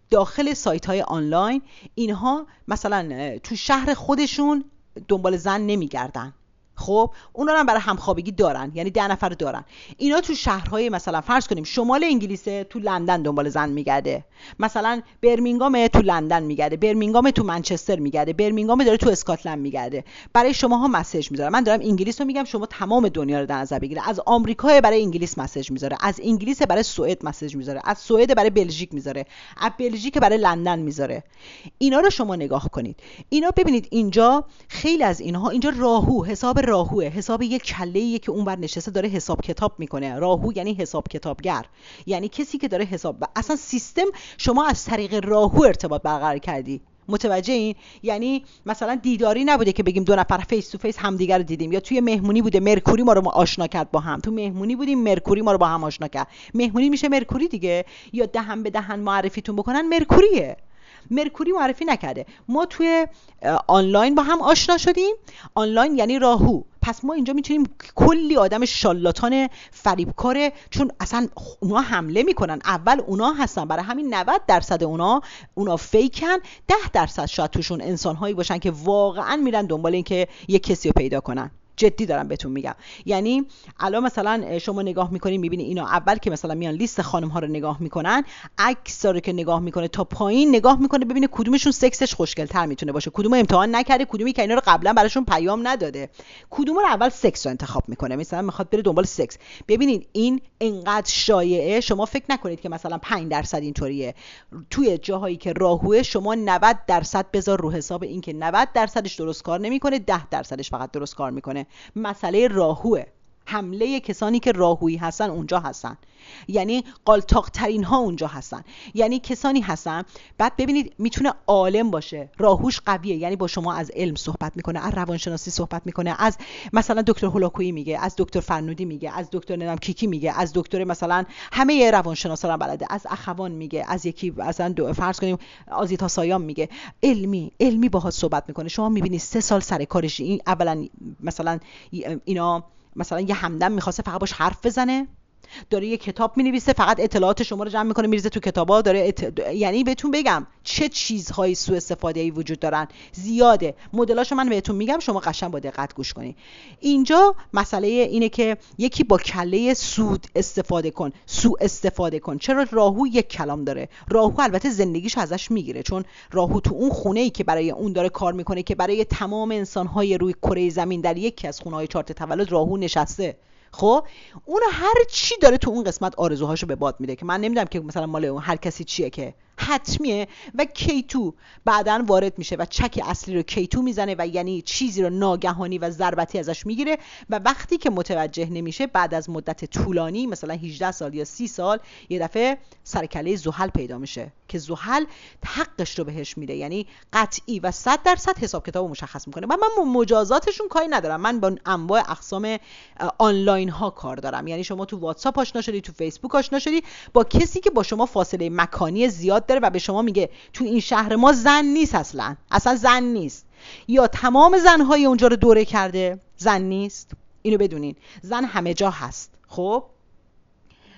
داخل سایت های آنلاین. اینها مثلا تو شهر خودشون دنبال زن نمیگردن. خب اونا هم برای همخوابگی دارن، یعنی 10 نفر دارن. اینا تو شهرهای مثلا فرض کنیم شمال انگلیس، تو لندن دنبال زن میگرده، مثلا برمینگام تو لندن میگرده، برمینگام تو منچستر میگرده، برمینگام داره تو اسکاتلند میگرده. برای شماها مسیج میذاره. من دارم انگلیس رو میگم، شما تمام دنیا رو در نظر بگیره. از آمریکا برای انگلیس مسیج میذاره، از انگلیس برای سوئد مسیج میذاره، از سوئد برای بلژیک میذاره، از بلژیک برای لندن میذاره. اینا رو شما نگاه کنید. اینا ببینید اینجا خیلی از اینها، اینجا راهو، حساب راهوه، حساب یک کله‌ایه که اونور نشسته داره حساب کتاب میکنه. راهو یعنی حساب کتابگر، یعنی کسی که داره حساب، اصلا سیستم شما از طریق راهو ارتباط برقرار کردی. متوجه این؟ یعنی مثلا دیداری نبوده که بگیم 2 نفر فیس تو فیس همدیگه رو دیدیم، یا توی مهمونی بوده مرکوری ما رو آشنا کرد با هم، تو مهمونی بودیم مرکوری ما رو با هم آشنا کرد. مهمونی میشه مرکوری دیگه، یا دهن به دهن معرفیتون بکنن مرکوریه. مرکوری معرفی نکرده. ما توی آنلاین با هم آشنا شدیم. آنلاین یعنی راهو. پس ما اینجا میتونیم کلی آدم شالاتان فریبکاره، چون اصلا اونا حمله میکنن، اول اونا هستن، برای همین 90% اونا فیکن، 10% شاید توشون انسانهایی باشن که واقعا میرن دنبال این که یک کسی رو پیدا کنن. جدی دارم بهتون میگم. یعنی الان مثلا شما نگاه میکنین میبینی اینا اول که مثلا میان لیست خانم ها رو نگاه میکنن، عکس رو که نگاه میکنه تا پایین نگاه میکنه ببینه کدومشون سکسش خوشگل‌تر میتونه باشه، کدومو امتحان نکرده، کدومی که اینا رو قبلا براشون پیام نداده، کدومو رو اول سکس رو انتخاب میکنه، مثلا میخواد بره دنبال سکس. ببینید این انقدر شایعه، شما فکر نکنید که مثلا 5% اینطوریه. توی جاهایی که راهوه شما 90% بذار رو حساب این که 90%ش درست کار نمیکنه، 10%ش فقط درست کار میکنه. مسئله راهوه. حمله کسانی که راهویی هستن اونجا هستن، یعنی قالتاق ترین ها اونجا هستن، یعنی کسانی هستن. بعد ببینید میتونه عالم باشه، راهوش قویه، یعنی با شما از علم صحبت میکنه، از روانشناسی صحبت میکنه، از مثلا دکتر هولاکویی میگه، از دکتر فرنودی میگه، از دکتر نمیدونم کیکی میگه، از دکتر مثلا همه روانشناسا رو بلده، از اخوان میگه، از یکی مثلا فرض کنیم آزیتا سایان میگه. علمی باهات صحبت میکنه. شما میبینید 3 سال سر کارش. این اولا مثلا اینا مثلا یه همدم میخواسته فقط باش حرف بزنه، داره یه کتاب مینویسه، فقط اطلاعات شما رو جمع میکنه میریزه تو کتابا، یعنی بهتون بگم چه چیزهای سوء استفاده‌ای وجود دارن، زیاده. مدلاشو من بهتون میگم، شما قشنگ با دقت گوش کنید. اینجا مسئله اینه که یکی با کله سوء استفاده کن. چرا؟ راهو یک کلام داره. راهو البته زندگیش ازش میگیره، چون راهو تو اون خونه‌ای که برای اون داره کار میکنه، که برای تمام انسان‌های روی کره زمین در یکی از خونه‌های چارت تولد راهو نشسته. خب اون هر چی داره تو اون قسمت آرزوهاشو به باد میده، که من نمیدونم که مثلا مال اون هر کسی چیه که حتمیه. و کیتو بعدن وارد میشه و چک اصلی رو کیتو میزنه و یعنی چیزی رو ناگهانی و ضربتی ازش میگیره، و وقتی که متوجه نمیشه بعد از مدت طولانی مثلا 18 سال یا 30 سال یه دفعه سرکله زحل پیدا میشه که زحل حقش رو بهش میده، یعنی قطعی و 100% حساب کتابو مشخص میکنه. و من مجازاتشون کاری ندارم، من با انواع اقسام آنلاین ها کار دارم. یعنی شما تو واتساپ آشنا شدی، تو فیسبوک آشنا شدی با کسی که با شما فاصله مکانی زیاد داره و به شما میگه تو این شهر ما زن نیست، اصلا زن نیست، یا تمام زنهای اونجا رو دوره کرده، زن نیست. اینو بدونین، زن همه جا هست. خب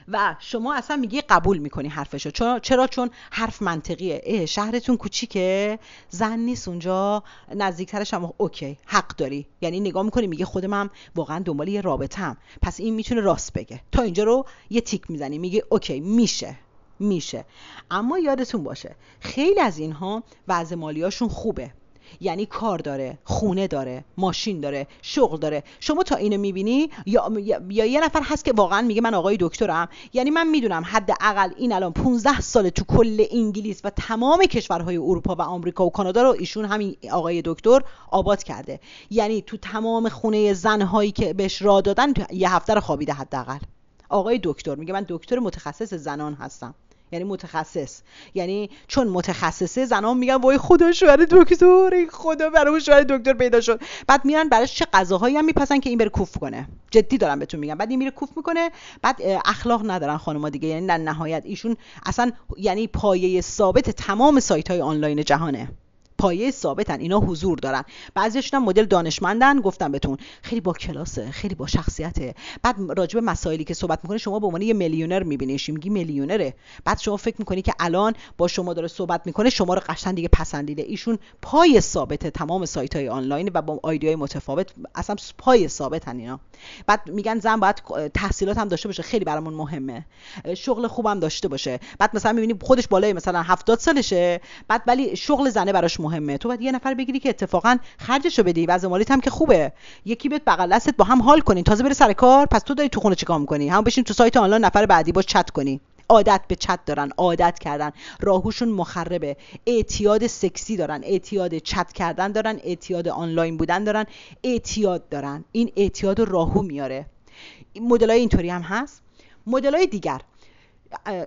و شما اصلا میگی قبول میکنی حرفشو. چرا؟ چون حرف منطقیه. شهرتون کوچیکه، زن نیست اونجا، نزدیکترش هم اوکی، حق داری. یعنی نگاه میکنی میگه خودم واقعا دنبال یه رابطه‌ام، پس این میتونه راست بگه. تا اینجا رو یه تیک میزنی، میگه اوکی میشه. اما یادتون باشه خیلی از اینها وضع مالیاشون خوبه، یعنی کار داره، خونه داره، ماشین داره، شغل داره. شما تا اینو میبینی یا یه نفر هست که واقعا میگه من آقای دکترم، یعنی من میدونم حداقل این الان 15 سال تو کل انگلیس و تمام کشورهای اروپا و آمریکا و کانادا رو ایشون همین آقای دکتر آباد کرده. یعنی تو تمام خونه زنهایی که بهش راه دادن یه هفته رو خوابیده حداقل. آقای دکتر میگه من دکتر متخصص زنان هستم، یعنی متخصص، یعنی چون متخصصه زنان میگن وای خدا شوهر دکتر، خدا برام شوهر دکتر پیدا شد. بعد میرن براش چه غذاهایی هم میپسن که این بره کوف کنه. جدی دارم بهتون میگم. بعد این میره کوف میکنه، بعد اخلاق ندارن خانم‌ها دیگه. یعنی در نهایت ایشون اصلا یعنی پایه ثابت تمام سایت‌های آنلاین جهانه، پایه ثابتن، اینا حضور دارن. بعضیشون هم مدل دانشمندن، گفتم بهتون خیلی با کلاسه، خیلی با شخصیته. بعد راجع به مسائلی که صحبت میکنه شما به عنوان یه میلیونر میبینیش، میگی میلیونره، بعد شما فکر میکنی که الان با شما داره صحبت میکنه، شما رو قشنگ دیگه پسندیده. ایشون پای ثابت تمام سایت‌های آنلاین و با آیدیای متفاوت، اصلا پای ثابتن اینا. بعد میگن زن باید تحصیلات هم داشته باشه، خیلی برامون مهمه، شغل خوبم داشته باشه. بعد مثلا میبینی خودش بالای مثلا 70 سالشه، بعد ولی شغل زنه براش مهمه. تو باید یه نفر بگیری که اتفاقا خرجشو بدی، وضع مالیت هم که خوبه، یکی بیاد بغل دستت با هم حال کنین، تازه بره سر کار. پس تو داری تو خونه چیکار می‌کنی؟ هم بشین تو سایت آنلاین نفر بعدی باش چت کنی. عادت به چت دارن، عادت کردن، راهوشون مخربه، اعتیاد سکسی دارن، اعتیاد چت کردن دارن، اعتیاد آنلاین بودن دارن، اعتیاد دارن. این اعتیاد رو راهو میاره. مدلای اینطوری هم هست. مدلای دیگر،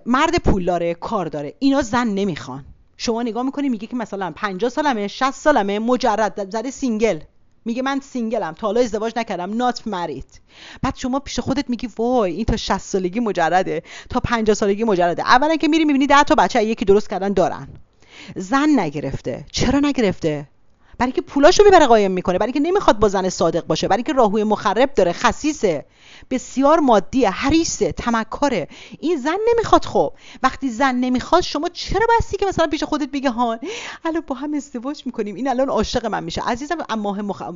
مرد پولداره، کار داره، اینا زن نمیخوان. شما نگاه میکنی میگه که مثلا 50 سالمه، 60 سالمه، مجرد زده سینگل، میگه من سینگلم، تا حالا ازدواج نکردم، نات مرید. بعد شما پیش خودت میگی وای این تا 60 سالگی مجرده، تا 50 سالگی مجرده. اولا که میری میبینی 10 تا بچه یکی درست کردن دارن. زن نگرفته. چرا نگرفته؟ برای که پولاشو میبره قایم میکنه، برای که نمیخواد با زن صادق باشه، برای که راهوی مخرب داره، خسیسه، بسیار مادیه، حریصه، تمکاره. این زن نمیخواد. خب وقتی زن نمیخواد، شما چرا بستی که مثلا پیش خودت بگی ها الان با هم ازدواج میکنیم، این الان عاشق من میشه؟ عزیزم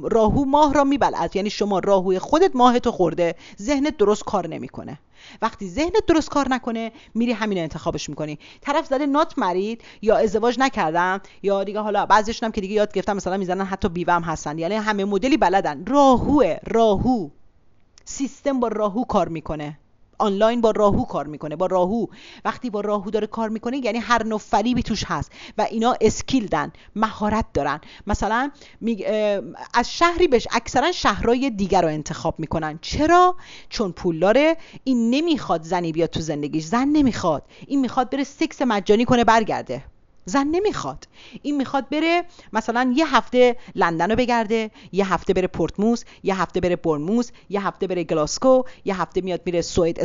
راهو ماه را میبلعد. یعنی شما راهوی خودت ماه تو خورده، ذهنت درست کار نمیکنه. وقتی ذهنت درست کار نکنه، میری همین انتخابش میکنی. طرف زده نات مرید یا ازدواج نکردم، یا دیگه حالا بعضیشون هم که دیگه یاد گرفتن مثلا میزنن حتی بیوه هم هستن، یعنی همه مدلی بلدن. راهو سیستم با راهو کار میکنه، آنلاین با راهو کار میکنه. با راهو، وقتی با راهو داره کار میکنه یعنی هر نوع فریبی توش هست و اینا اسکیلدن، مهارت دارن. مثلا از شهری بهش اکثرا شهرهای دیگر رو انتخاب میکنن. چرا؟ چون پول داره. این نمیخواد زنی بیاد تو زندگیش، زن نمیخواد. این میخواد بره سکس مجانی کنه برگرده. زن نمیخواد. این میخواد بره مثلا یه هفته لندن رو بگرده، یه هفته بره پورتموس، یه هفته بره برنموس، یه هفته بره گلاسکو، یه هفته میاد میره سوئد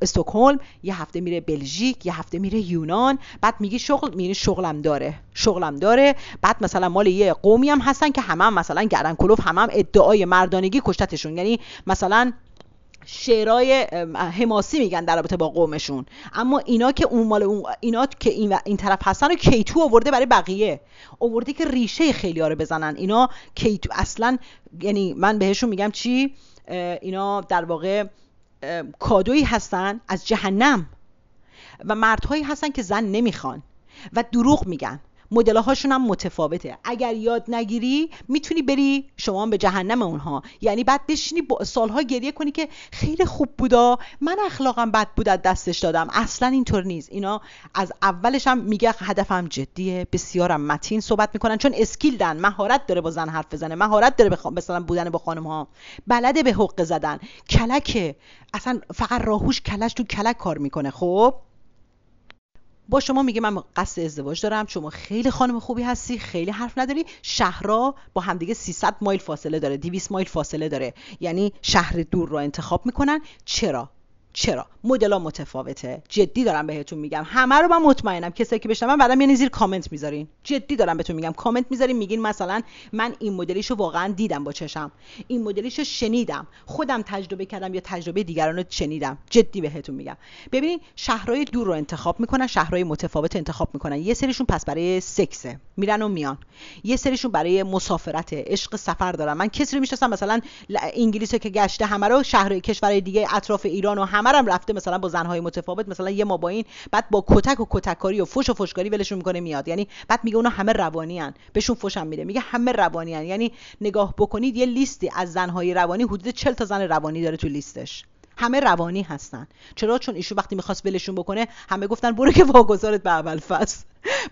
استکهلم، یه هفته میره بلژیک، یه هفته میره یونان. بعد میگه شغلم داره. بعد مثلا مال یه قومی هم هستن که همه هم مثلا گردن کلوف، همه ادعای مردانگی کشتتشون. یعنی مثلا شعرهای حماسی میگن در رابطه با قومشون، اما اینا که اون مال اون، اینا که این طرف هستن رو کیتو آورده برای بقیه، آورده که ریشه خیلی‌ها رو بزنن. اینا کیتو اصلا، یعنی من بهشون میگم چی، اینا در واقع کادویی هستن از جهنم و مردهایی هستن که زن نمیخوان و دروغ میگن. مدل هاشون هم متفاوته. اگر یاد نگیری میتونی بری شما هم به جهنم اونها. یعنی بعد بشینی سالها گریه کنی که خیلی خوب بودا، من اخلاقم بد بود از دستش دادم. اصلا اینطور نیست. اینا از اولش هم میگه هدفم جدیه، بسیارم متین صحبت میکنن، چون اسکیل دن، مهارت داره با زن حرف بزنه، مهارت داره مثلا بودن با خانم ها، بلده به حقه زدن، کلکه، اصلا فقط راهوش کلش تو کلک کار میکنه. خب با شما میگه من قصد ازدواج دارم، شما خیلی خانم خوبی هستی، خیلی حرف نداری، شهرها با همدیگه 300 مایل فاصله داره، 200 مایل فاصله داره، یعنی شهر دور رو انتخاب میکنن. چرا؟ مدل‌ها متفاوته. جدی دارم بهتون میگم، همه رو من مطمئنم کسایی که بشنون بعدم یعنی زیر کامنت میذارین. جدی دارم بهتون میگم، کامنت میذارین میگین مثلا من این مدلیشو واقعا دیدم با چشم، این مدلیشو شنیدم، خودم تجربه کردم یا تجربه دیگران رو شنیدم. جدی بهتون میگم. ببینید شهرهای دور رو انتخاب میکنن، شهرهای متفاوت انتخاب میکنن. یه سریشون پس برای سکس میرن و میان، یه سریشون برای مسافرت، عشق سفر دارن. من کسی رو میشناسم مثلا انگلیسو که گشته، همه رو شهرهای کشورهای دیگه اطراف ایران و همه هم رفته مثلا با زنهای متفاوت، مثلا یه ما با این، بعد با کتک و کتککاری و فوش و فوشکاری ولشون میکنه میاد. یعنی بعد میگه اونا همه روانی ان، بهشون فوش هم میده، میگه همه روانی ان. یعنی نگاه بکنید یه لیستی از زنهای روانی، حدود 40 تا زن روانی داره تو لیستش، همه روانی هستن. چرا؟ چون ایشون وقتی میخواست ولشون بکنه همه گفتن برو که واگذارت به اول فصل.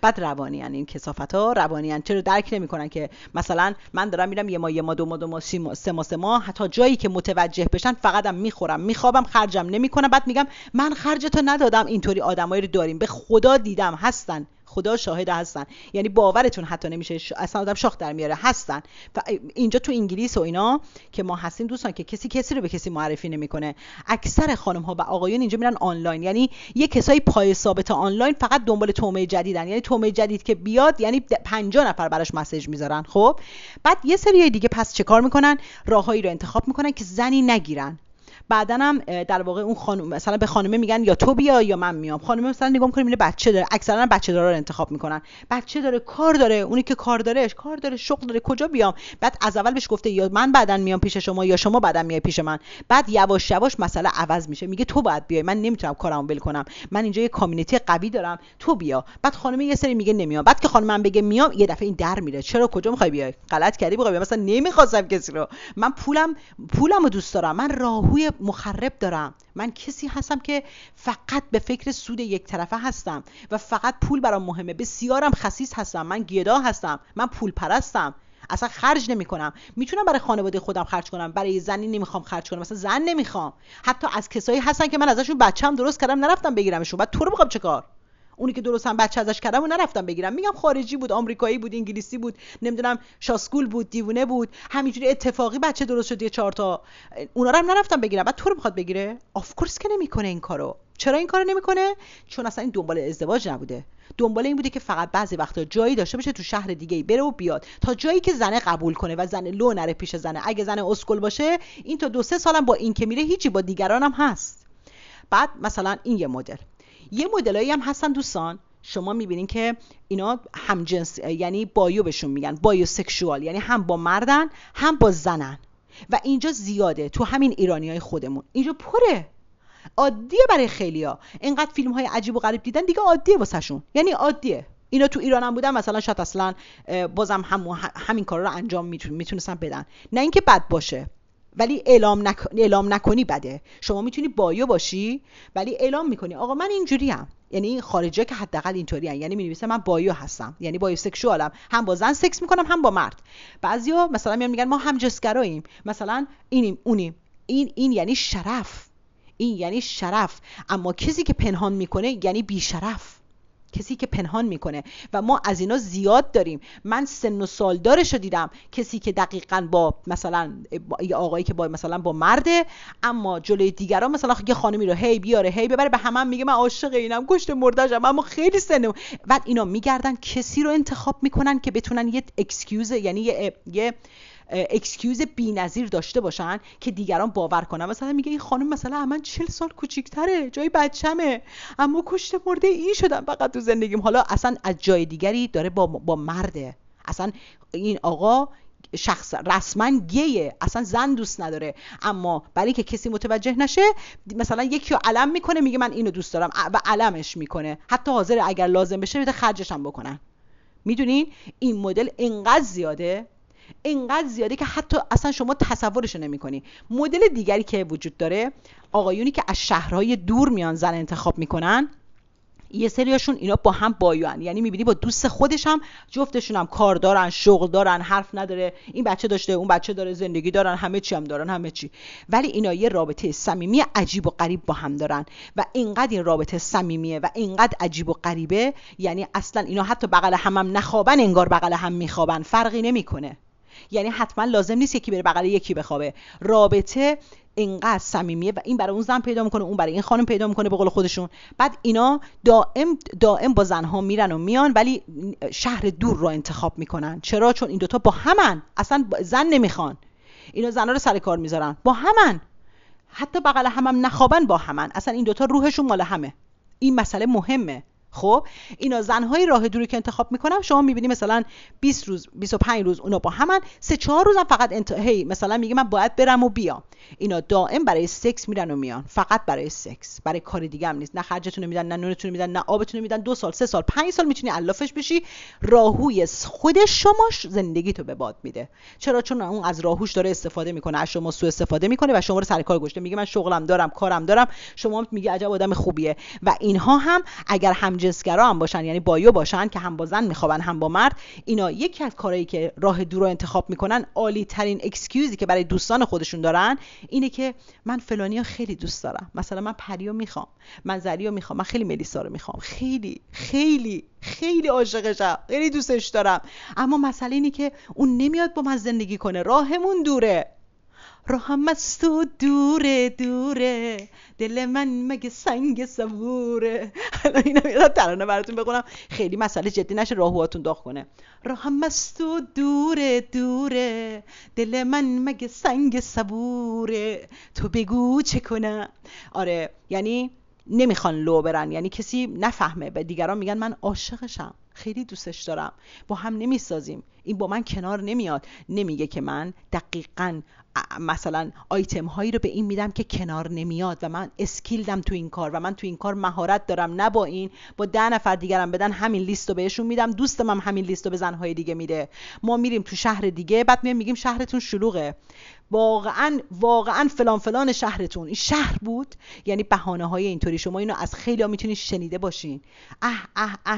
بعد روانی ان، این کثافت‌ها روانی ان. چرا درک نمیکنن که مثلا من دارم میرم یه ماه 2 ماه 3 ماه حتی جایی که متوجه بشن فقطم میخورم میخوابم، خرجم نمیکنم. بعد میگم من خرجتو ندادم. اینطوری آدمایی رو داریم، به خدا دیدم هستن، خدا شاهد هستن، یعنی باورتون حتی نمیشه، اصلا آدم شاخ در میاره، هستن. و اینجا تو انگلیس و اینا که ما هستیم دوستان که کسی رو به کسی معرفی نمیکنه. اکثر خانم ها و آقایون اینجا میرن آنلاین، یعنی یه کسایی پای ثابت آنلاین فقط دنبال تومه جدیدن، یعنی تومه جدید که بیاد یعنی 50 نفر براش مسیج میذارن. خب بعد یه سری دیگه پس چه کار میکنن؟ راههایی رو انتخاب میکنن که زنی نگیرن. بعدن هم در واقع اون خانم مثلا به خانمه میگن یا تو بیا یا من میام. خانمه مثلا نگاه میکنه میبینه بچه داره، اکثرا بچه دارا رو انتخاب میکنن. بچه داره، کار داره، اونی که کار داره شغل داره، کجا بیام؟ بعد از اول بهش گفته یا من بعدن میام پیش شما یا شما بعدن میای پیش من. بعد یواش یواش مسئله عوض میشه، میگه تو باید بیای، من نمیتونم کارمو ول کنم، من اینجا یه کامیونیتی قوی دارم، تو بیا. بعد خانمه یه سری میگه نمیام. بعد که خانمم بگه میام، یه دفعه این در میره. چرا؟ کجا میخوای بیای؟ غلط کردی، بخوای مثلا نمیخواستم کسی رو، من پولمو دوست دارم، من راهوی مخرب دارم، من کسی هستم که فقط به فکر سود یک طرفه هستم و فقط پول برام مهمه، بسیارم خسیس هستم، من گدا هستم، من پول پرستم، اصلا خرج نمی کنم. میتونم برای خانواده خودم خرج کنم، برای زنی نمیخوام خرج کنم، مثلا زن نمیخوام. حتی از کسایی هستن که من ازشون بچه‌ام درست کردم نرفتم بگیرمشون، بعد تو رو میخوام چیکار؟ اونی که درستم بچه ازش کردم و نرفتم بگیرم، میگم خارجی بود، آمریکایی بود، انگلیسی بود، نمیدونم شاسکول بود، دیوونه بود، همینجوری اتفاقی بچه درست شد یه 4 تا، اونا رو هم نرفتم بگیرم، بعد تو رو میخواد بگیره؟ آف کورس که نمیکنه این کارو. چرا این کارو نمیکنه؟ چون اصلا این دنبال ازدواج نبوده، دنبال این بوده که فقط بعضی وقتا جایی داشته باشه تو شهر دیگه‌ای بره و بیاد، تا جایی که زنه قبول کنه و زنه لو نره پیش زنه. اگه زنه اسکل باشه این تا 2-3 سالم با این که میره هیچی، با دیگرانم هست. بعد مثلا این یه مدل. یه مدلایی هم هستن دوستان، شما میبینین که اینا همجنس، یعنی بایو بهشون میگن، بایو سکشوال، یعنی هم با مردن هم با زنن. و اینجا زیاده، تو همین ایرانیای خودمون اینجا پره، عادیه برای خیلیا. اینقدر فیلم های عجیب و غریب دیدن دیگه، عادیه واسهشون، یعنی عادیه. اینا تو ایران هم بودن مثلا شاید اصلا بازم همین کارا رو انجام میتونستن بدن، نه اینکه بد باشه، ولی اعلام نکنی بده. شما میتونی بایو باشی ولی اعلام میکنی آقا من اینجوریم، یعنی خارجی‌ها که حداقل اینطوریان، یعنی می‌نویسه من بایو هستم، یعنی بایو سکشوالم، هم با زن سکس میکنم هم با مرد. بعضیا مثلا میگن ما هم جنسگراییم، مثلا اینیم اونیم. این یعنی شرف، این یعنی شرف. اما کسی که پنهان میکنه یعنی بیشرف، کسی که پنهان میکنه. و ما از اینا زیاد داریم. من سن و سالدارشو دیدم، کسی که دقیقاً با مثلا یه آقایی که با مثلا با مرده، اما جلوی دیگران مثلا یه خانمی رو هی بیاره هی ببره، به همه میگه من عاشق اینم، کشت مرده‌ام، اما خیلی سنم. بعد اینا میگردن کسی رو انتخاب میکنن که بتونن یه اکسکیوز، یعنی یه اکسکیوز بی‌نظیر داشته باشن که دیگران باور کنن. مثلا میگه این خانم مثلا من 40 سال کوچیک‌تره، جای بچمه، اما کشته مرده این شدم فقط تو زندگیم. حالا اصلا از جای دیگری داره با مرده، اصلا این آقا شخص رسما گیه، اصلا زن دوست نداره، اما برای که کسی متوجه نشه مثلا یکی رو علم میکنه، میگه من اینو دوست دارم و علمش میکنه، حتی حاضر اگر لازم بشه بده خرجش هم بکنن. میدونین این مدل اینقدر زیاده که حتی اصلا شما تصورش نمی‌کنی. مدل دیگری که وجود داره، آقایونی که از شهرهای دور میان زن انتخاب میکنن، یه سریاشون اینا با هم بایوان، یعنی میبینی با دوست خودش هم جفتشون هم کار دارن، شغل دارن، حرف نداره، این بچه داشته اون بچه داره، زندگی دارن، همه چی هم دارن، همه چی، ولی اینا یه رابطه صمیمی عجیب و غریب با هم دارن. و اینقدر این رابطه صمیمیه و اینقدر عجیب و غریبه، یعنی اصلا اینا حتی بغل هم نخوابن، انگار بغل هم میخوابن، فرقی نمیکنه. یعنی حتما لازم نیست یکی بره بغل یکی بخوابه. رابطه اینقدر صمیمیه و این برای اون زن پیدا میکنه، اون برای این خانم پیدا میکنه به قول خودشون. بعد اینا دائم با زنها میرن و میان، ولی شهر دور رو انتخاب میکنن. چرا؟ چون این دوتا با همن، اصلا زن نمیخوان، اینا زنها رو سر کار میذارن، با همن، حتی بغل هم نخوابن با همن، اصلا این دوتا روحشون مال همه. این مسئله مهمه. خب اینا زنهای راه دوری که انتخاب میکنن، شما میبینی مثلا 20 روز 25 روز اونا با همن، 3-4 روز هم فقط مثلا میگه من باید برم و بیام. اینا دائم برای سکس میرن و میان، فقط برای سکس، برای کار دیگه هم نیست. نه خرجتون میدن، نه نونتون میدن، نه آبتون میدن. 2 سال 3 سال 5 سال میتونی علافش بشی، راهوی خود شماش زندگی تو به باد میده. چرا؟ چون اون از راهوش داره استفاده میکنه، از شما سوء استفاده میکنه و شما رو سر کار گذاشته. میگه من شغلم دارم، کارم دارم، شما میگه عجب آدم خوبیه. و اینها هم اگر هم همجنسگرا هم باشن، یعنی بایو باشن که هم با زن میخوابن هم با مرد، اینا یکی از کارهایی که راه دور رو انتخاب میکنن، عالی ترین اکسکیوزی که برای دوستان خودشون دارن اینه که من فلانیو خیلی دوست دارم، مثلا من پریو میخوام، من زریو میخوام، من خیلی ملیسا رو میخوام، خیلی خیلی خیلی عاشقشم، خیلی دوستش دارم، اما مسئله اینه که اون نمیاد با من زندگی کنه، راهمون دوره، راهم از تو دوره دوره، دل من مگه سنگ صبوره. الان اینا میاد ترانه براتون بخونم خیلی مسئله جدی نشه راهواتون داغ کنه. راهم از تو دوره دوره، دل من مگه سنگ صبوره، تو بگو چه کنم. آره یعنی نمیخوان لو برن، یعنی کسی نفهمه، به دیگران میگن من عاشقشم، خیلی دوستش دارم، با هم نمیسازیم، این با من کنار نمیاد. نمیگه که من دقیقاً مثلا آیتم هایی رو به این میدم که کنار نمیاد و من اسکیلدم تو این کار و من تو این کار مهارت دارم، نه با این با 10 نفر دیگرم بدن همین لیست رو بهشون میدم، دوستم هم همین لیست رو به زنهای دیگه میده، ما میریم تو شهر دیگه بعد میگیم شهرتون شلوغه، واقعا فلان فلان شهرتون این شهر بود. یعنی بهانه های اینطوری شما اینو از خیلی ها میتونید شنیده باشین،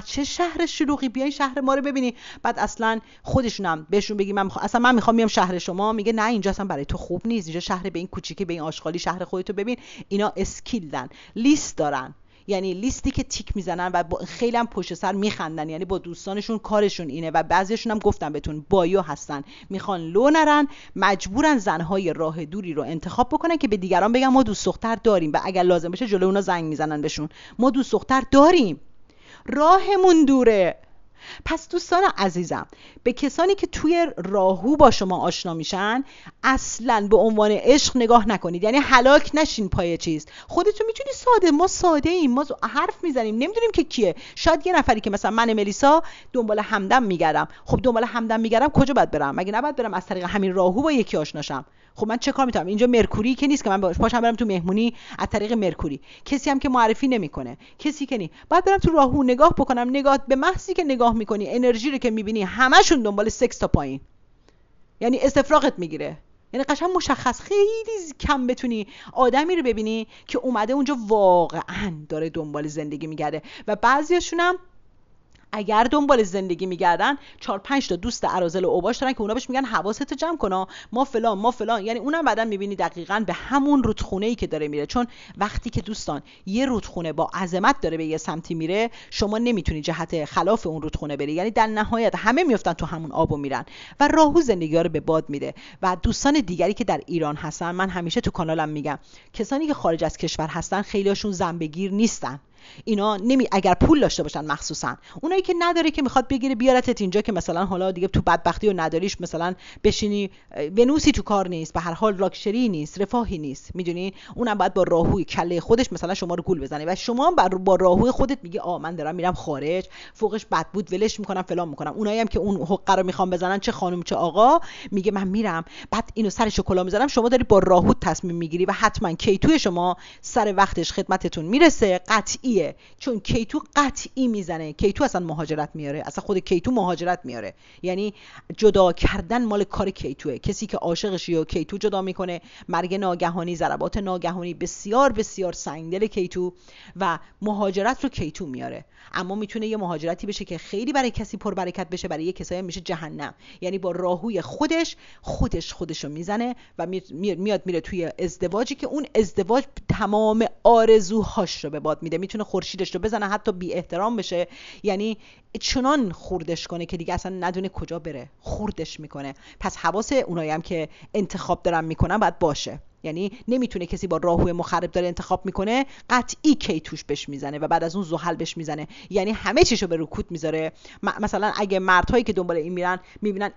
چه شهر شلوغی، بیاین شهر ما رو ببینین. بعد اصلا خودشونم بهشون بگیم من میخوام بیام شهر شما، میگه نه اینجا اصلا برای تو خوب نیست، اینجا شهر به این کوچیکی به این آشغالی، شهر خودتو ببین. اینا اسکیلدن، لیست دارن، یعنی لیستی که تیک میزنن و خیلی هم پشت سر میخندن، یعنی با دوستانشون کارشون اینه و بعضیشون هم گفتم بهتون بایو هستن، میخوان لو نرن، مجبورن زنهای راه دوری رو انتخاب بکنن که به دیگران بگن ما دوست دختر داریم و اگر لازم بشه جلوی اونا زنگ میزنن بهشون ما دوست دختر داریم، راهمون دوره. پس دوستان عزیزم، به کسانی که توی راهو با شما آشنا میشن اصلا به عنوان عشق نگاه نکنید، یعنی هلاک نشین پای چیز. خودتون میتونی ساده، ما ساده ایم، ما حرف میزنیم نمیدونیم که کیه. شاید یه نفری که مثلا من ملیسا دنبال همدم میگردم، خب دنبال همدم میگردم کجا باید برم؟ مگه نباید برم از طریق همین راهو با یکی آشناشم؟ خب من چه کار میتونم؟ اینجا مرکوری که نیست که من پاشم برم تو مهمونی از طریق مرکوری، کسی هم که معرفی نمیکنه، کسی که نیست، باید برم تو راهو نگاه بکنم. نگاه به محضی که نگاه میکنی انرژی رو که میبینی همشون دنبال سکس تا پایین، یعنی استفراغت میگیره، یعنی قشنگ مشخص خیلی کم بتونی آدمی رو ببینی که اومده اونجا واقعا داره دنبال زندگی میگرده. و بعضیاشون هم اگر دنبال زندگی میگردن 4-5 تا دوست اراذل و اوباش دارن که اونا بهش میگن حواست جمع کن، ما فلان، یعنی اونم بعداً میبینی دقیقاً به همون رودخونه‌ای که داره میره. چون وقتی که دوستان یه رودخونه با عظمت داره به یه سمتی میره، شما نمیتونی جهت خلاف اون رودخونه بری، یعنی در نهایت همه میافتن تو همون آبو میرن و راهو زندگی‌ها رو به باد میده. و دوستان دیگری که در ایران هستن، من همیشه تو کانالم میگم کسانی که خارج از کشور هستن خیلیاشون زنبگیر نیستن، اینا اگر پول داشته باشن، مخصوصا اونایی که نداره که میخواد بگیره بیارتت اینجا که مثلا حالا دیگه تو بدبختی و نداریش مثلا بشینی ونوسی تو کار نیست، به هر حال لاکچری نیست، رفاهی نیست، میدونین، اونم باید با راهوی کله خودش مثلا شما رو گول بزنه و شما هم با راهوی خودت میگی من دارم میرم خارج، فوقش بد بود ولش میکنم فلان میکنم. اونایی هم که اون حقه رو میخوام بزنن، چه خانم چه آقا، میگه من میرم بعد اینو سرشو کلا میذارم، شما داری با راهو تصمیم میگیری و حتما کیتوی شما سر وقتش خدمتتون میرسه، قطعیه، چون کیتو قطعی میزنه. کیتو اصلا مهاجرت میاره، اصلا خود کیتو مهاجرت میاره، یعنی جدا کردن مال کار کیتوه. کسی که عاشقش یا کیتو جدا میکنه، مرگ ناگهانی، ضربات ناگهانی بسیار بسیار سنگدل کیتو و مهاجرت رو کیتو میاره. اما میتونه یه مهاجرتی بشه که خیلی برای کسی پربرکت بشه، برای یه کسایی میشه جهنم، یعنی با راهوی خودش رو میزنه و میاد میره توی ازدواجی که اون ازدواج تمام آرزوهاش رو به باد میده، میتونه خورشیدش رو بزنه، حتی بی احترام بشه، یعنی چنان خوردش کنه که دیگه اصلا ندونه کجا بره، خوردش میکنه. پس حواس اونایی هم که انتخاب دارن میکنن باید باشه، یعنی نمیتونه کسی با راهوی مخرب داره انتخاب میکنه قطعی کیتوش بهش میزنه و بعد از اون زحل بهش میزنه، یعنی همه چیشو به رکوت میذاره. مثلا اگه مردهایی که دنبال این میرن میبینن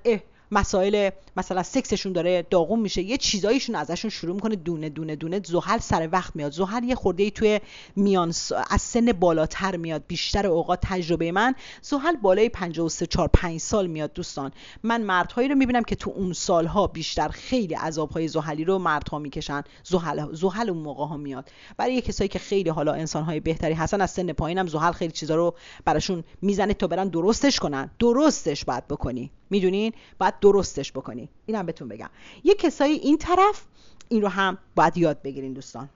مسائل مثلا سکسشون داره داغون میشه، یه چیزایشون ازشون شروع میکنه دونه دونه دونه، زحل سر وقت میاد. زحل یه خورده‌ای توی میان از سن بالاتر میاد، بیشتر اوقات تجربه من زحل بالای 53-4-5 سال میاد. دوستان من مردهایی رو میبینم که تو اون سالها بیشتر خیلی عذابهای زحلی رو مردها میکشن، زحل اون موقع ها میاد. برای یه کسایی که خیلی حالا انسانهای بهتری هستن از سن پایینم زحل خیلی چیزا رو براشون میزنه تا برن درستش کنن. درستش باید بکنی، میدونین، باید درستش بکنی. اینم بهتون بگم. یه کسایی این طرف این رو هم باید یاد بگیرین دوستان.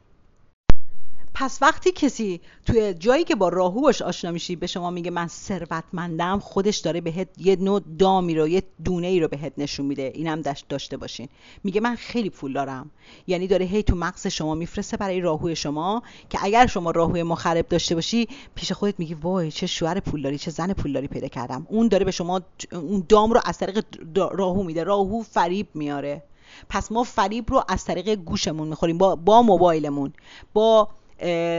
پس وقتی کسی توی جایی که با راهو باش آشنا میشی به شما میگه من ثروتمندم، خودش داره بهت یه نوع دامی رو، یه دونه ای رو بهت نشون میده. اینم داشته باشین. میگه من خیلی پول دارم، یعنی داره هی تو مغز شما میفرسته برای راهوی شما که اگر شما راهوی مخرب داشته باشی پیش خودت میگی وای چه شوهر پولداری، چه زن پولداری پیدا کردم. اون داره به شما اون دام رو از طریق راهو میده. راهو فریب میاره. پس ما فریب رو از طریق گوشمون میخوریم، با موبایلمون، با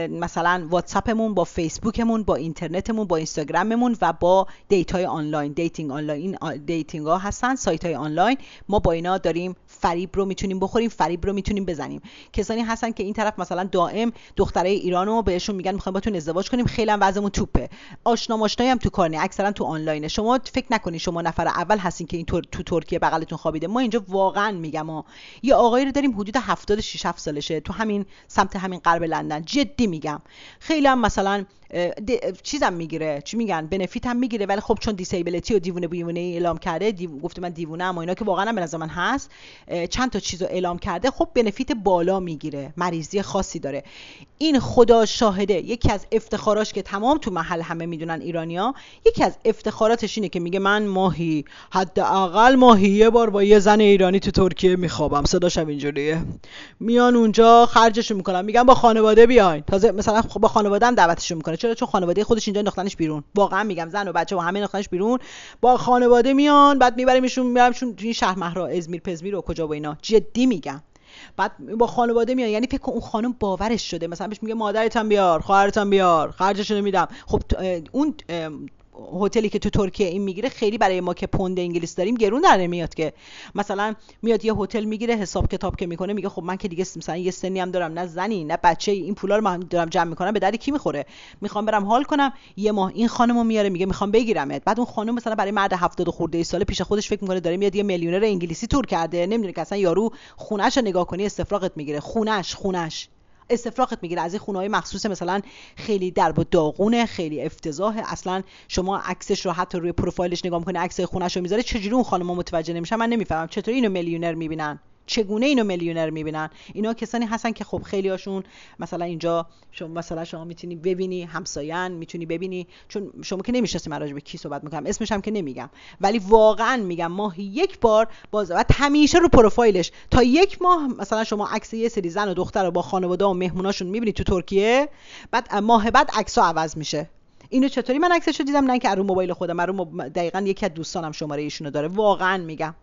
مثلا واتساپمون، با فیسبوکمون، با اینترنتمون، با اینستاگراممون و با دیتای آنلاین. دیتینگ آنلاین، دیتینگ ها هستن، سایت های آنلاین. ما با اینا داریم فریب رو میتونیم بخوریم، فریب رو میتونیم بزنیم. کسانی هستن که این طرف مثلا دائم دخترای ایرانو بهشون میگن میخوایم باتون ازدواج کنیم، خیلی هم وضعمون توپه، آشنا ماشنایی هم تو کار نه، اکثرا تو آنلاینه. شما فکر نکنین شما نفر اول هستین که این تو ترکیه بغلتون خوابیده. ما اینجا واقعا میگم یه آقایی رو داریم حدود 76 7 سالشه تو همین سمت همین غرب لندن، جدی میگم. خیلی هم مثلا چیزم میگیره، چی میگن، بنفیت هم میگیره، ولی خب چون دیسیبلیتی و دیوونه اعلام کرده، گفته من دیوونه ام و اینا که واقعا به نظر من هست، چند تا چیزو اعلام کرده، خب بنفیت بالا میگیره، مریضی خاصی داره. این خدا شاهده یکی از افتخاراش که تمام تو محل همه میدونن ایرانیا، یکی از افتخاراتش اینه که میگه من ماهی، حداقل ماهی یه بار با یه زن ایرانی تو ترکیه میخوابم. صداشم اینجوریه. میان اونجا خرجشو میکنن، میگن با خانواده بیاین. تازه مثلا با خانواده هم دعوتشون میکنه. چرا؟ چون خانواده خودش اینجا انداختنش بیرون. واقعا میگم زن و بچه و همه انداختنش بیرون، با خانواده میان، بعد میبریمشون تو این شهر مهرا، ازمیر پزمیر و کجا و اینا. جدی میگم. بعد با خانواده میان، یعنی فکر کن اون خانم باورش شده، مثلا بهش میگه مادرتم بیار، خواهرتم بیار، خرجشو نمیدم. خب اون هتلی که تو ترکیه این میگیره خیلی برای ما که پوند انگلیس داریم گرون در نمیاد که. مثلا میاد یه هتل میگیره، حساب کتاب که میکنه میگه خب من که دیگه مثلا یه سنی هم دارم، نه زنی نه بچه، این پولا رو من دارم جمع میکنم، به درد کی میخوره؟ میخوام برم حال کنم. یه ماه این خانمو میاره میگه میخوام بگیرمت. بعد اون خانم مثلا برای مرد 70 خورده ساله پیش خودش فکر میکنه داره میاد یه میلیونر انگلیسی تور کرده، نمیدونه که اصلا یارو خونه‌شو نگاه کنی استفراغت میگیره. خونش استفراغت میگیره از این خونه‌های مخصوص، مثلا خیلی درب و داغونه، خیلی افتضاحه. اصلا شما عکسش رو حتی روی پروفایلش نگاه میکنه، عکس خونه‌شو میذاره، چجوری اون خانم‌ها متوجه نمیشن؟ من نمیفهمم چطوری اینو میلیونر میبینن، چگونه اینو میلیونر میبینن. اینا کسانی هستن که خب خیلی هاشون مثلا اینجا شما میتونی ببینی همساین، میتونی ببینی، چون شما که نمیشناسی من راجع به کی صحبت میکنم، اسمش هم که نمیگم، ولی واقعا میگم ماهی یک بار بعد همیشه رو پروفایلش تا یک ماه مثلا شما عکس یه سری زن و دختر رو با خانواده و مهموناشون میبینی تو ترکیه، بعد ماه بعد عکس‌ها عوض میشه. اینو چطوری من عکسشو دیدم؟ نه که رو موبایل خودم، دقیقاً یکی از دوستانم شماره ایشونو داره. واقعا میگم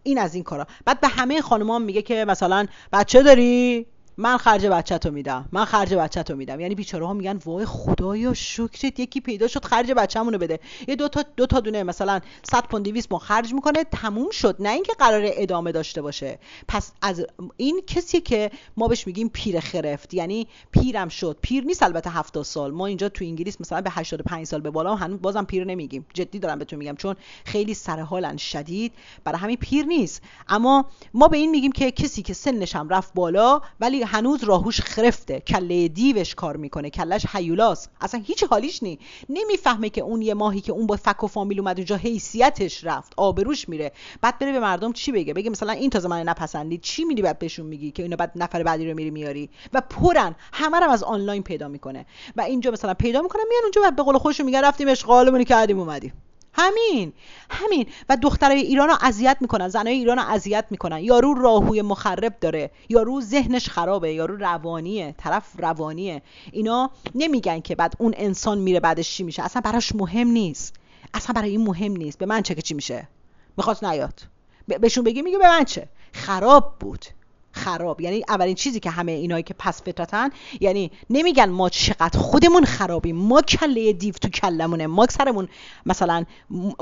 این از این کارا. بعد به همه خانم‌ها میگه که مثلا بچه داری؟ من خرج بچه‌تو میدم، من خرج بچه‌تو میدم. یعنی بیچاره‌ها میگن وای خدایا شکرت یکی پیدا شد خرج بچه‌مونو بده. یه دو تا دونه مثلا 100 پوند 200 پوند خرج میکنه، تموم شد. نه اینکه قراره ادامه داشته باشه. پس از این کسی که ما بهش میگیم پیر خرفت، یعنی پیرم شد، پیر نیست البته 70 سال. ما اینجا تو انگلیس مثلا به 85 سال به بالا هنوز بازم پیر نمیگیم. جدی دارم بهتون میگم، چون خیلی سر حالن شدید، برای همین پیر نیست. اما ما به این میگیم که کسی که سنش هم رفت بالا ولی هنوز راهوش خرفته، کله دیوش کار میکنه، کلش هیولاست، اصلا هیچ حالیش نی، نمیفهمه که اون یه ماهی که اون با فک و فامیل اومد اونجا حیثیتش رفت، آبروش میره. بعد بره به مردم چی بگه مثلا این تازه من نپسندید، چی میدی بعد بهشون میگی که اینا بعد نفر بعدی رو میاری و پرن همه رو از آنلاین پیدا میکنه و اینجا مثلا پیدا میکنه، میان اونجا بعد به قول خودشون میگن رفتیم اشغالمون کردیم اومدیم. همین و دخترای ایرانو اذیت میکنن، زنای ایرانو اذیت میکنن. یارو راهوی مخرب داره، یارو ذهنش خرابه، یارو روانیه، طرف روانیه. اینا نمیگن که بعد اون انسان میره بعدش چی میشه، اصلا براش مهم نیست، اصلا برای این مهم نیست. به من چه که چی میشه، میخواست نیاد بهشون بگی، میگه به من چه، خراب بود. خراب یعنی اولین چیزی که همه اینایی که پس فطرتن، یعنی نمیگن ما چقدر خودمون خرابیم، ما کله دیو تو کلمونه، ما سرمون مثلا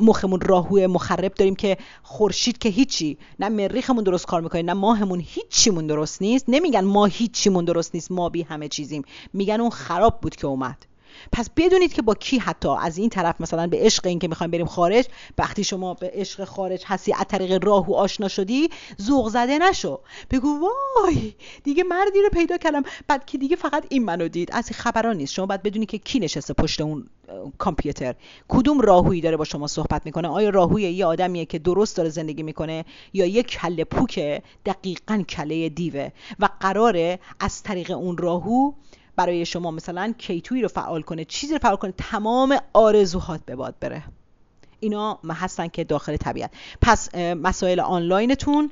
مخمون راهوی مخرب داریم که خورشید که هیچی، نه مریخمون درست کار میکنه نه ماهمون هیچیمون درست نیست. نمیگن ما هیچیمون درست نیست، ما بی همه چیزیم، میگن اون خراب بود که اومد. پس بدونید که با کی حتی از این طرف مثلا به عشق این که میخوایم بریم خارج، وقتی شما به عشق خارج هستی از طریق راهو آشنا شدی، ذوق زده نشو، بگو وای دیگه مردی رو پیدا کردم، بعد که دیگه فقط این منو دید. از این خبران نیست. شما باید بدونی که کی نشسته پشت اون کامپیوتر، کدوم راهویی داره با شما صحبت میکنه. آیا راهوی یه آدمیه که درست داره زندگی میکنه یا یک کله پوکه دقیقاً کله دیوه و قراره از طریق اون راهو برای شما مثلا K2 رو فعال کنه، چیزی رو فعال کنه، تمام آرزوهات به باد بره. اینا هستن که داخل طبیعت. پس مسائل آنلاینتون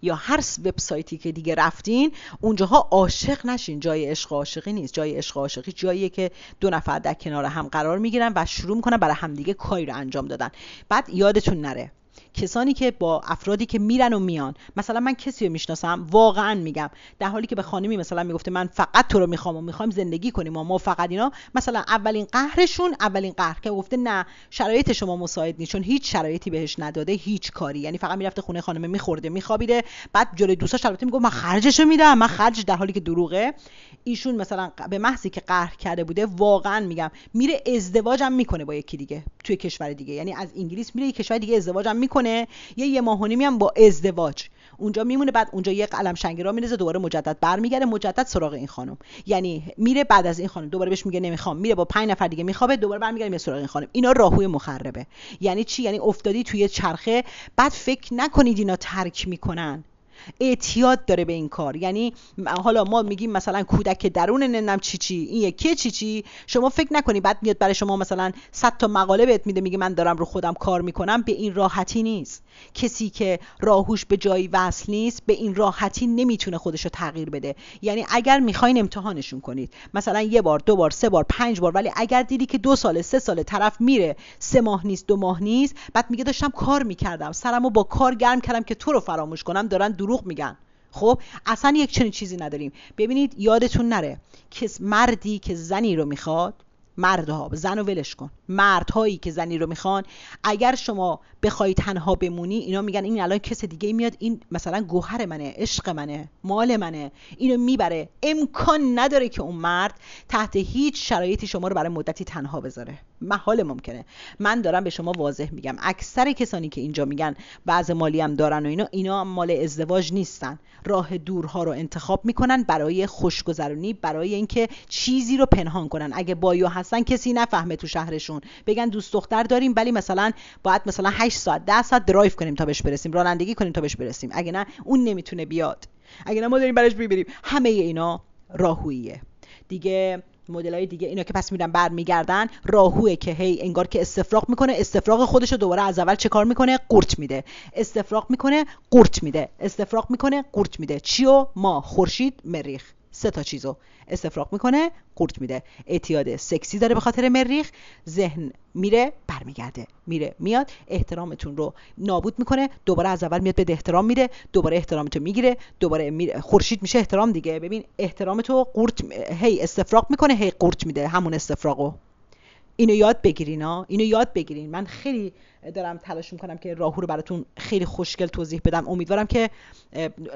یا هر وبسایتی که دیگه رفتین اونجاها عاشق نشین. جای عشق و عاشقی نیست. جای عشق و عاشقی جاییه که دو نفر در کنار هم قرار میگیرن و شروع میکنن برای همدیگه کاری رو انجام دادن. بعد یادتون نره کسانی که با افرادی که میرن و میان، مثلا من کسی رو میشناسم واقعا میگم، در حالی که به خانمی مثلا میگفته من فقط تو رو میخوام و میخوایم زندگی کنیم و ما فقط اینا، مثلا اولین قهر که گفته نه شرایط شما مساعد نیست، چون هیچ شرایطی بهش نداده، هیچ کاری، یعنی فقط میرفته خونه خانم میخورده میخوابیده، بعد جلوی دوستاش البته میگه من خرجشو میدم، من خرج، در حالی که دروغه. ایشون مثلا به محضی که قهر کرده بوده واقعا میگم میره ازدواجم میکنه با یکی دیگه توی کشور دیگه، یعنی از انگلیس میره یک کشور دیگه ازدواجم میکنه، یه ماه و نیمی هم با ازدواج اونجا میمونه، بعد اونجا یه قلم شنگی را میریزه، دوباره مجدد برمیگره مجدد سراغ این خانم، یعنی میره بعد از این خانم دوباره بهش میگه نمیخوام، میره با 5 نفر دیگه میخوابه، دوباره برمیگره میره سراغ این خانم. اینا راهوی مخربه. یعنی چی؟ یعنی افتادی توی چرخه، بعد فکر نکنید اینا ترک میکنن، اعتیاد داره به این کار. یعنی حالا ما میگیم مثلا کودک درون نمیدونم چی این یکی چی، شما فکر نکنی بعد میاد برای شما مثلا 100 تا مقاله بهت میده میگه من دارم رو خودم کار میکنم. به این راحتی نیست. کسی که راهوش به جایی وصل نیست به این راحتی نمیتونه خودشو تغییر بده. یعنی اگر میخواین امتحانشون کنید، مثلا 1 بار 2 بار 3 بار 5 بار، ولی اگر دیدی که 2 ساله 3 ساله طرف میره 3 ماه نیست 2 ماه نیست، بعد میگه داشتم کار میکردم سرمو با کار گرم کردم که تو رو فراموش کنم، دارن دروغ میگن. خب اصلا یک چنین چیزی نداریم. ببینید یادتون نره که مردی که زنی رو میخواد، مردها زن رو ولش کن، مردهایی که زنی رو میخوان، اگر شما بخوای تنها بمونی اینا میگن این الان کس دیگه میاد این مثلا گوهر منه، عشق منه، مال منه، اینو میبره. امکان نداره که اون مرد تحت هیچ شرایطی شما رو برای مدتی تنها بذاره. محال ممکنه. من دارم به شما واضح میگم اکثر کسانی که اینجا میگن وضع مالی هم دارن و اینا مال ازدواج نیستن، راه دورها رو انتخاب میکنن برای خوشگذرونی، برای اینکه چیزی رو پنهان کنن. اگه بایو هستن کسی نفهمه تو شهرشون، بگن دوست دختر داریم ولی مثلا باید مثلا 8 ساعت 10 ساعت درایو کنیم تا بهش برسیم، رانندگی کنیم تا بهش برسیم، اگه نه اون نمیتونه بیاد، اگه نه ما داریم براش میبریم. همه اینا راهویه دیگه. مدلای دیگه اینا که پس میرن برمیگردن راهوئه که هی انگار که استفراغ میکنه، استفراغ خودشو دوباره از اول چه کار میکنه؟ قورت میده. استفراغ میکنه قورت میده، استفراغ میکنه قورت میده. چیو؟ ما، خورشید، مریخ، 3 تا چیزو استفراغ میکنه قورت میده. اعتیاد سکسی داره به خاطر مریخ، ذهن میره برمیگرده، میره میاد، احترامتون رو نابود میکنه، دوباره از اول میاد بده احترام میده، دوباره احترامتو میگیره، دوباره میره. خورشید میشه احترام دیگه. ببین احترامتو قورت هی استفراغ میکنه هی قورت میده، همون استفراغو. اینو یاد بگیرین اینو یاد بگیرین. من خیلی دارم تلاش میکنم که راهو رو براتون خیلی خوشگل توضیح بدم. امیدوارم که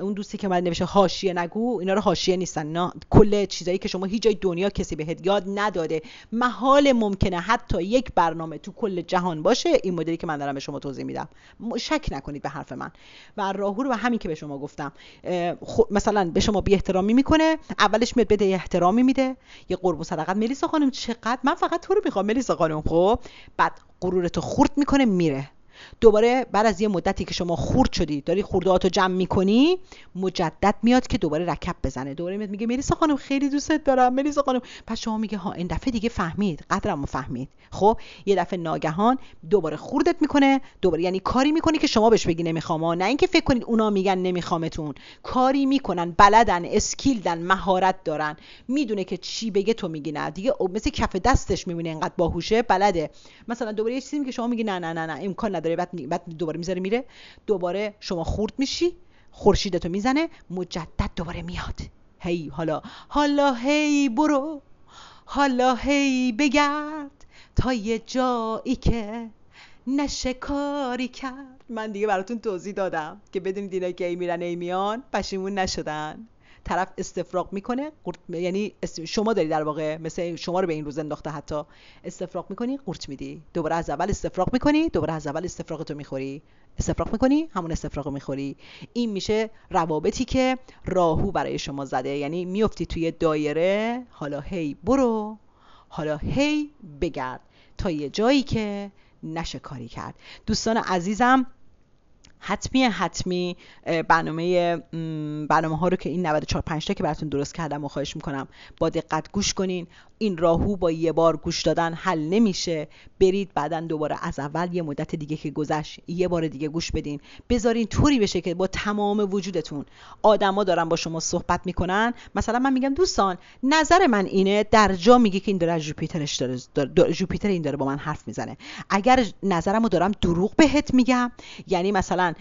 اون دوستی که من نوشته حاشیه نگو، اینا رو حاشیه نیستن، اینا کل چیزایی که شما هیچ جای دنیا کسی بهت یاد نداده. محال ممکنه حتی یک برنامه تو کل جهان باشه این مدلی که من دارم به شما توضیح میدم. شک نکنید به حرف من. و راهو رو به همین که به شما گفتم، مثلا به شما بی احترامی میکنه، اولش میاد بده احترامی میده، یه قرب و صدقات. ملیسا خانم چقدر من فقط تو رو میخوام ملیسا خانم. خب بعد غرورتو خورد میکنه میره. دوباره بعد از یه مدتی که شما خورد شدی داری خوردهاتو جمع میکنی، مجدد میاد که دوباره رکب بزنه، دوباره میاد میگه ملیسا خانم خیلی دوستت دارم ملیسا خانم. پس شما میگه ها این دفعه دیگه فهمید، قدرمو فهمید. خب یه دفعه ناگهان دوباره خوردت میکنه، دوباره یعنی کاری میکنی که شما بهش بگی نمیخوام، نه اینکه فکر کنید اونا میگن نمیخوامتون. کاری میکنن، بلدن، اسکیلدن، مهارت دارن، میدونه که چی بگه تو میگی نه دیگه، مثل کف دستش میبینه اینقدر باهوشه، بلده. مثلا دوباره یه چیزی میگه شما میگی نه نه نه نه امکان نداره، بعد دوباره میذاره میره، دوباره شما خورد میشی، خورشیدتو میزنه، مجدد دوباره میاد. هی حالا هی برو، حالا هی بگرد تا یه جایی که نشه کاری کرد. من دیگه براتون توضیح دادم که بدونید اینا که ای میرن ای میان پشیمون نشدن. طرف استفراغ میکنه، یعنی شما داری در واقع مثل شما رو به این روز انداخته، حتی استفراغ میکنی قورت میدی، دوباره از اول استفراغ میکنی، دوباره از اول استفراغتو میخوری، استفراغ میکنی همون استفراغو میخوری. این میشه روابطی که راهو برای شما زده. یعنی میافتی توی دایره، حالا هی برو، حالا هی بگرد تا یه جایی که نشه کاری کرد. دوستان عزیزم، حتمی برنامه ها رو که این 94-5 تا که براتون درست کردم و خواهش میکنم با دقت گوش کنین. این راهو با یه بار گوش دادن حل نمیشه. برید بعدن دوباره از اول یه مدت دیگه که گذشت یه بار دیگه گوش بدین، بذارین طوری بشه که با تمام وجودتون آدما دارن با شما صحبت میکنن. مثلا من میگم دوستان نظر من اینه، در جا میگه که این داره از ژوپیترش ژوپیتر این داره با من حرف میزنه. اگر نظرمو دارم دروغ بهت میگم، یعنی مثلا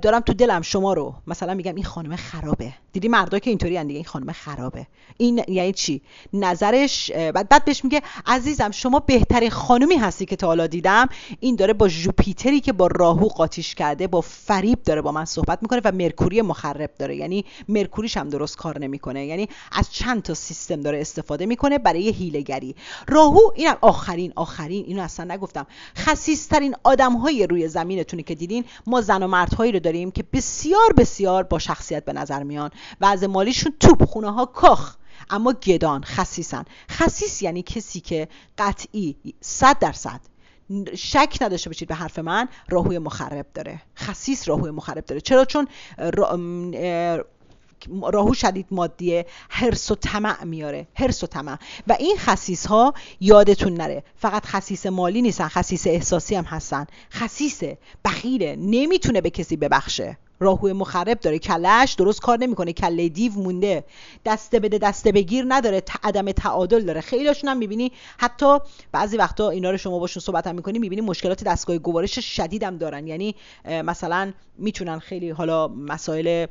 دارم تو دلم شما رو مثلا میگم این خانم خرابه، دیدی مردا که اینطوری ان دیگه، این خانم خرابه، این یعنی چی؟ نظرش بعد بهش میگه عزیزم شما بهترین خانومی هستی که تا حالا دیدم. این داره با ژوپیتری که با راهو قاطیش کرده، با فریب داره با من صحبت میکنه و مرکوری مخرب داره، یعنی مرکوریش هم درست کار نمیکنه، یعنی از چند تا سیستم داره استفاده میکنه برای حیله‌گری. راهو اینم آخرین اینو اصلا نگفتم، خسیس‌ترین آدم‌های روی زمینتونه که دیدین. ما زن و مردهایی رو داریم که بسیار بسیار با شخصیت به نظر میان، وضع مالیشون توپ، خونه ها کاخ، اما گدان، خسیسن. خسیس یعنی کسی که قطعی 100% شک نداشته باشید به حرف من، راهوی مخرب داره. خسیس راهوی مخرب داره. چرا؟ چون راهو شدید مادیه، حرص و طمع میاره، حرص و طمع. و این خسیس ها یادتون نره فقط خسیس مالی نیستن، خسیس احساسی هم هستن. خسیس بخیله، نمیتونه به کسی ببخشه. راهوی مخرب داره، کلهش درست کار نمیکنه، کله دیو مونده، دسته بده دسته بگیر نداره، عدم تعادل داره. خیلیشون هم میبینی حتی بعضی وقتا اینا رو شما باشون صحبت هم میکنی میبینی مشکلات دستگاه گوارش شدید هم دارن. یعنی مثلا میتونن خیلی حالا مسائل،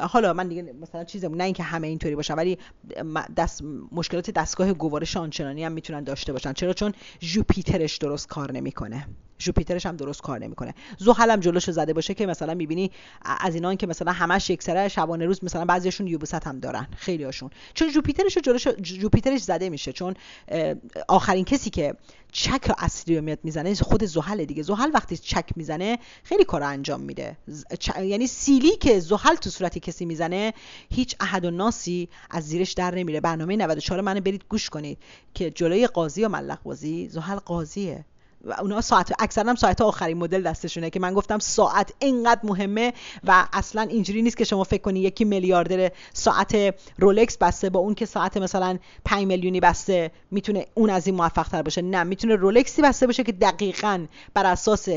حالا من دیگه مثلا چیزم نه اینکه همه اینطوری باشن، ولی مشکلات دستگاه گوارش آنچنانی هم میتونن داشته باشن. چرا؟ چون ژوپیترش درست کار نمیکنه، ژوپیترش هم درست کار نمیکنه. زحل هم جلوشو زده باشه که مثلا میبینی از اینان که مثلا همش یکسره شبانه روز، مثلا بعضیاشون یوبوست هم دارن خیلیاشون، چون ژوپیترش زده میشه. چون آخرین کسی که چک اصلی رو میاد میزنه خود زحل دیگه. زحل وقتی چک میزنه خیلی کار انجام میده، یعنی سیلی که زحل تو صورتی کسی میزنه هیچ احد و ناسی از زیرش در نمیره. برنامه 94 منو برید گوش کنید که جلوی قاضی و ملق بازی زحل قاضیه و اونا ساعت اکثرا هم ساعت آخرین مدل دستشونه که من گفتم ساعت اینقدر مهمه و اصلا اینجوری نیست که شما فکر کنی یکی میلیاردر ساعت رولکس بسته با اون که ساعت مثلا 5 میلیونی بسته میتونه اون از این موفق تر باشه. نه، میتونه رولکسی بسته باشه که دقیقاً بر اساس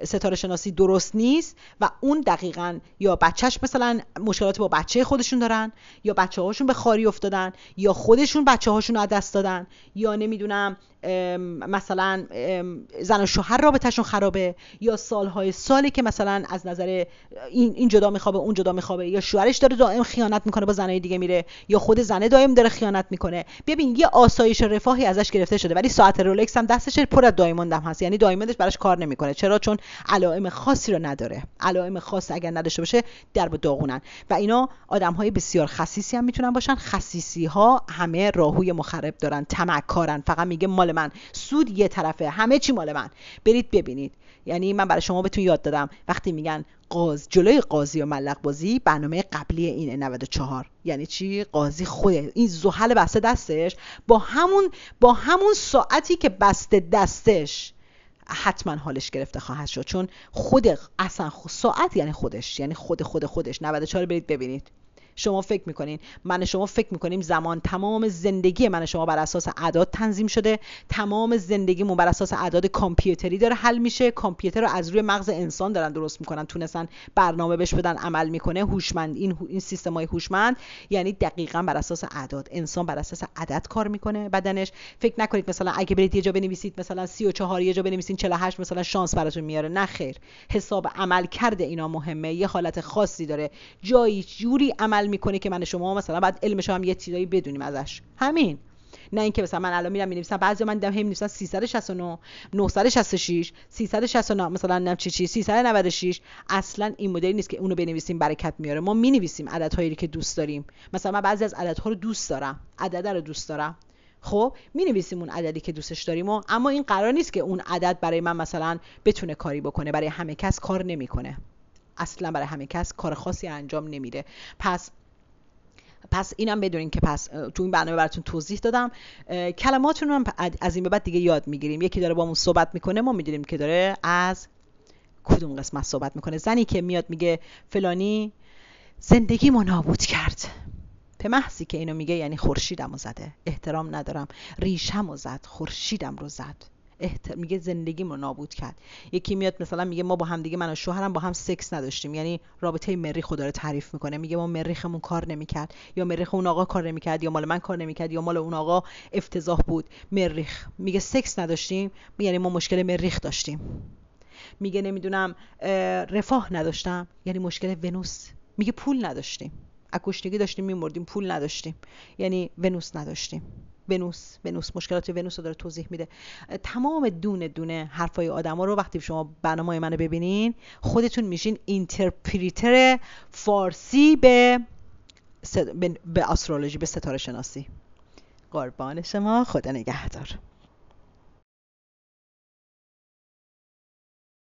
ستاره شناسی درست نیست و اون دقیقاً یا بچهش مثلا مشکلات با بچه خودشون دارن، یا بچه هاشون به خاری افتادن، یا خودشون بچه هاشون رو از دست دادن، یا نمیدونم مثلا زن و شوهر رابطهشون خرابه، یا سالهای سالی که مثلا از نظر این جدا میخوابه اون جدا میخوابه، یا شوهرش داره دائم خیانت میکنه با زنای دیگه میره، یا خود زنه دائم داره خیانت میکنه. ببین یه آسایش رفاهی ازش گرفته شده ولی ساعت رولکس هم دستش پر از دایموند هم هست، یعنی دایموندش براش کار نمیکنه. چرا؟ چون علائم خاصی رو نداره. علائم خاص اگر نداشته باشه در به داغونن. و اینا آدم‌های بسیار خسیسی هم میتونن باشن. خسیسی ها همه راهوی مخرب دارن، طمعکارن، فقط میگه مال من، سود یه طرفه، همه چی مال من. برید ببینید. یعنی من برای شما بهتون یاد دادم وقتی میگن جلوی قاضی و ملق بازی، برنامه قبلی اینه 94. یعنی چی؟ قاضی خوده این زحل بسته دستش با همون ساعتی که بسته دستش حتما حالش گرفته خواهد شد، چون خود اصلا ساعت یعنی خودش، یعنی خودش 94. برید ببینید. شما فکر میکنین من شما فکر میکنیم زمان تمام زندگی من شما بر اساس اعداد تنظیم شده، تمام زندگیمون بر اساس اعداد کامپیوتری داره حل میشه. کامپیوتر رو از روی مغز انسان دارن درست میکنن، تونستن برنامه بهش بدن عمل میکنه. هوشمند این سیستمای هوشمند یعنی دقیقاً بر اساس اعداد. انسان بر اساس عدد کار میکنه بدنش. فکر نکنید مثلا اگه برید یه جا بنویسید مثلا 34، یه جا بنویسید 48 مثلا شانس براتون میاره. نه خیر، حساب عمل کرده اینا مهمه، یه حالت خاصی داره، جایی جوری عمل میکنه که من شما مثلا بعد علمش هم یه چیزایی بدونیم ازش. همین. نه اینکه مثلا من الان میرم مینویسم، بعضی من دیدم هم می‌نویسن 369 966 369 مثلا نم چی 396. اصلا این مدلی نیست که اونو بنویسیم برکت میاره. ما مینویسیم عددهایی که دوست داریم. مثلا من بعضی از عددها رو دوست دارم، عدد رو دوست دارم، خب مینویسیم اون عددی که دوستش داریم اما این قرار نیست که اون عدد برای من مثلا بتونه کاری بکنه. برای همه کس کار نمیکنه، اصلا برای همه کس کار خاصی انجام نمیده. پس اینم بدونین که پس تو این برنامه براتون توضیح دادم. کلماتون رو از این به بعد دیگه یاد میگیریم. یکی داره با همون صحبت میکنه، ما میدونیم که داره از کدوم قسمت صحبت میکنه؟ زنی که میاد میگه فلانی زندگیمو نابود کرد، به محضی که اینو میگه یعنی خورشیدمو زده، احترام ندارم، ریشمو زد، خورشیدم رو زد، میگه زندگیمو نابود کرد. یکی میاد مثلا میگه ما با هم دیگه، من و شوهرم با هم سکس نداشتیم، یعنی رابطه مریخ رو داره تعریف میکنه، میگه ما مریخمون کار نمیکرد، یا مریخ اون آقا کار نمیکرد، یا مال من کار نمیکرد، یا مال اون آقا افتضاح بود. مریخ میگه سکس نداشتیم یعنی ما مشکل مریخ داشتیم. میگه نمیدونم رفاه نداشتم یعنی مشکل ونوس. میگه پول نداشتیم، از گشنگی داشتیم میمردیم، پول نداشتیم یعنی ونوس نداشتیم. ونوس مشکلات ونوس رو داره توضیح میده. تمام دونه دونه حرفای آدما رو وقتی شما برنامه منو ببینین خودتون میشین اینترپریتر فارسی به استرولوژی، به ستاره شناسی. قربان شما، خدا نگهدار.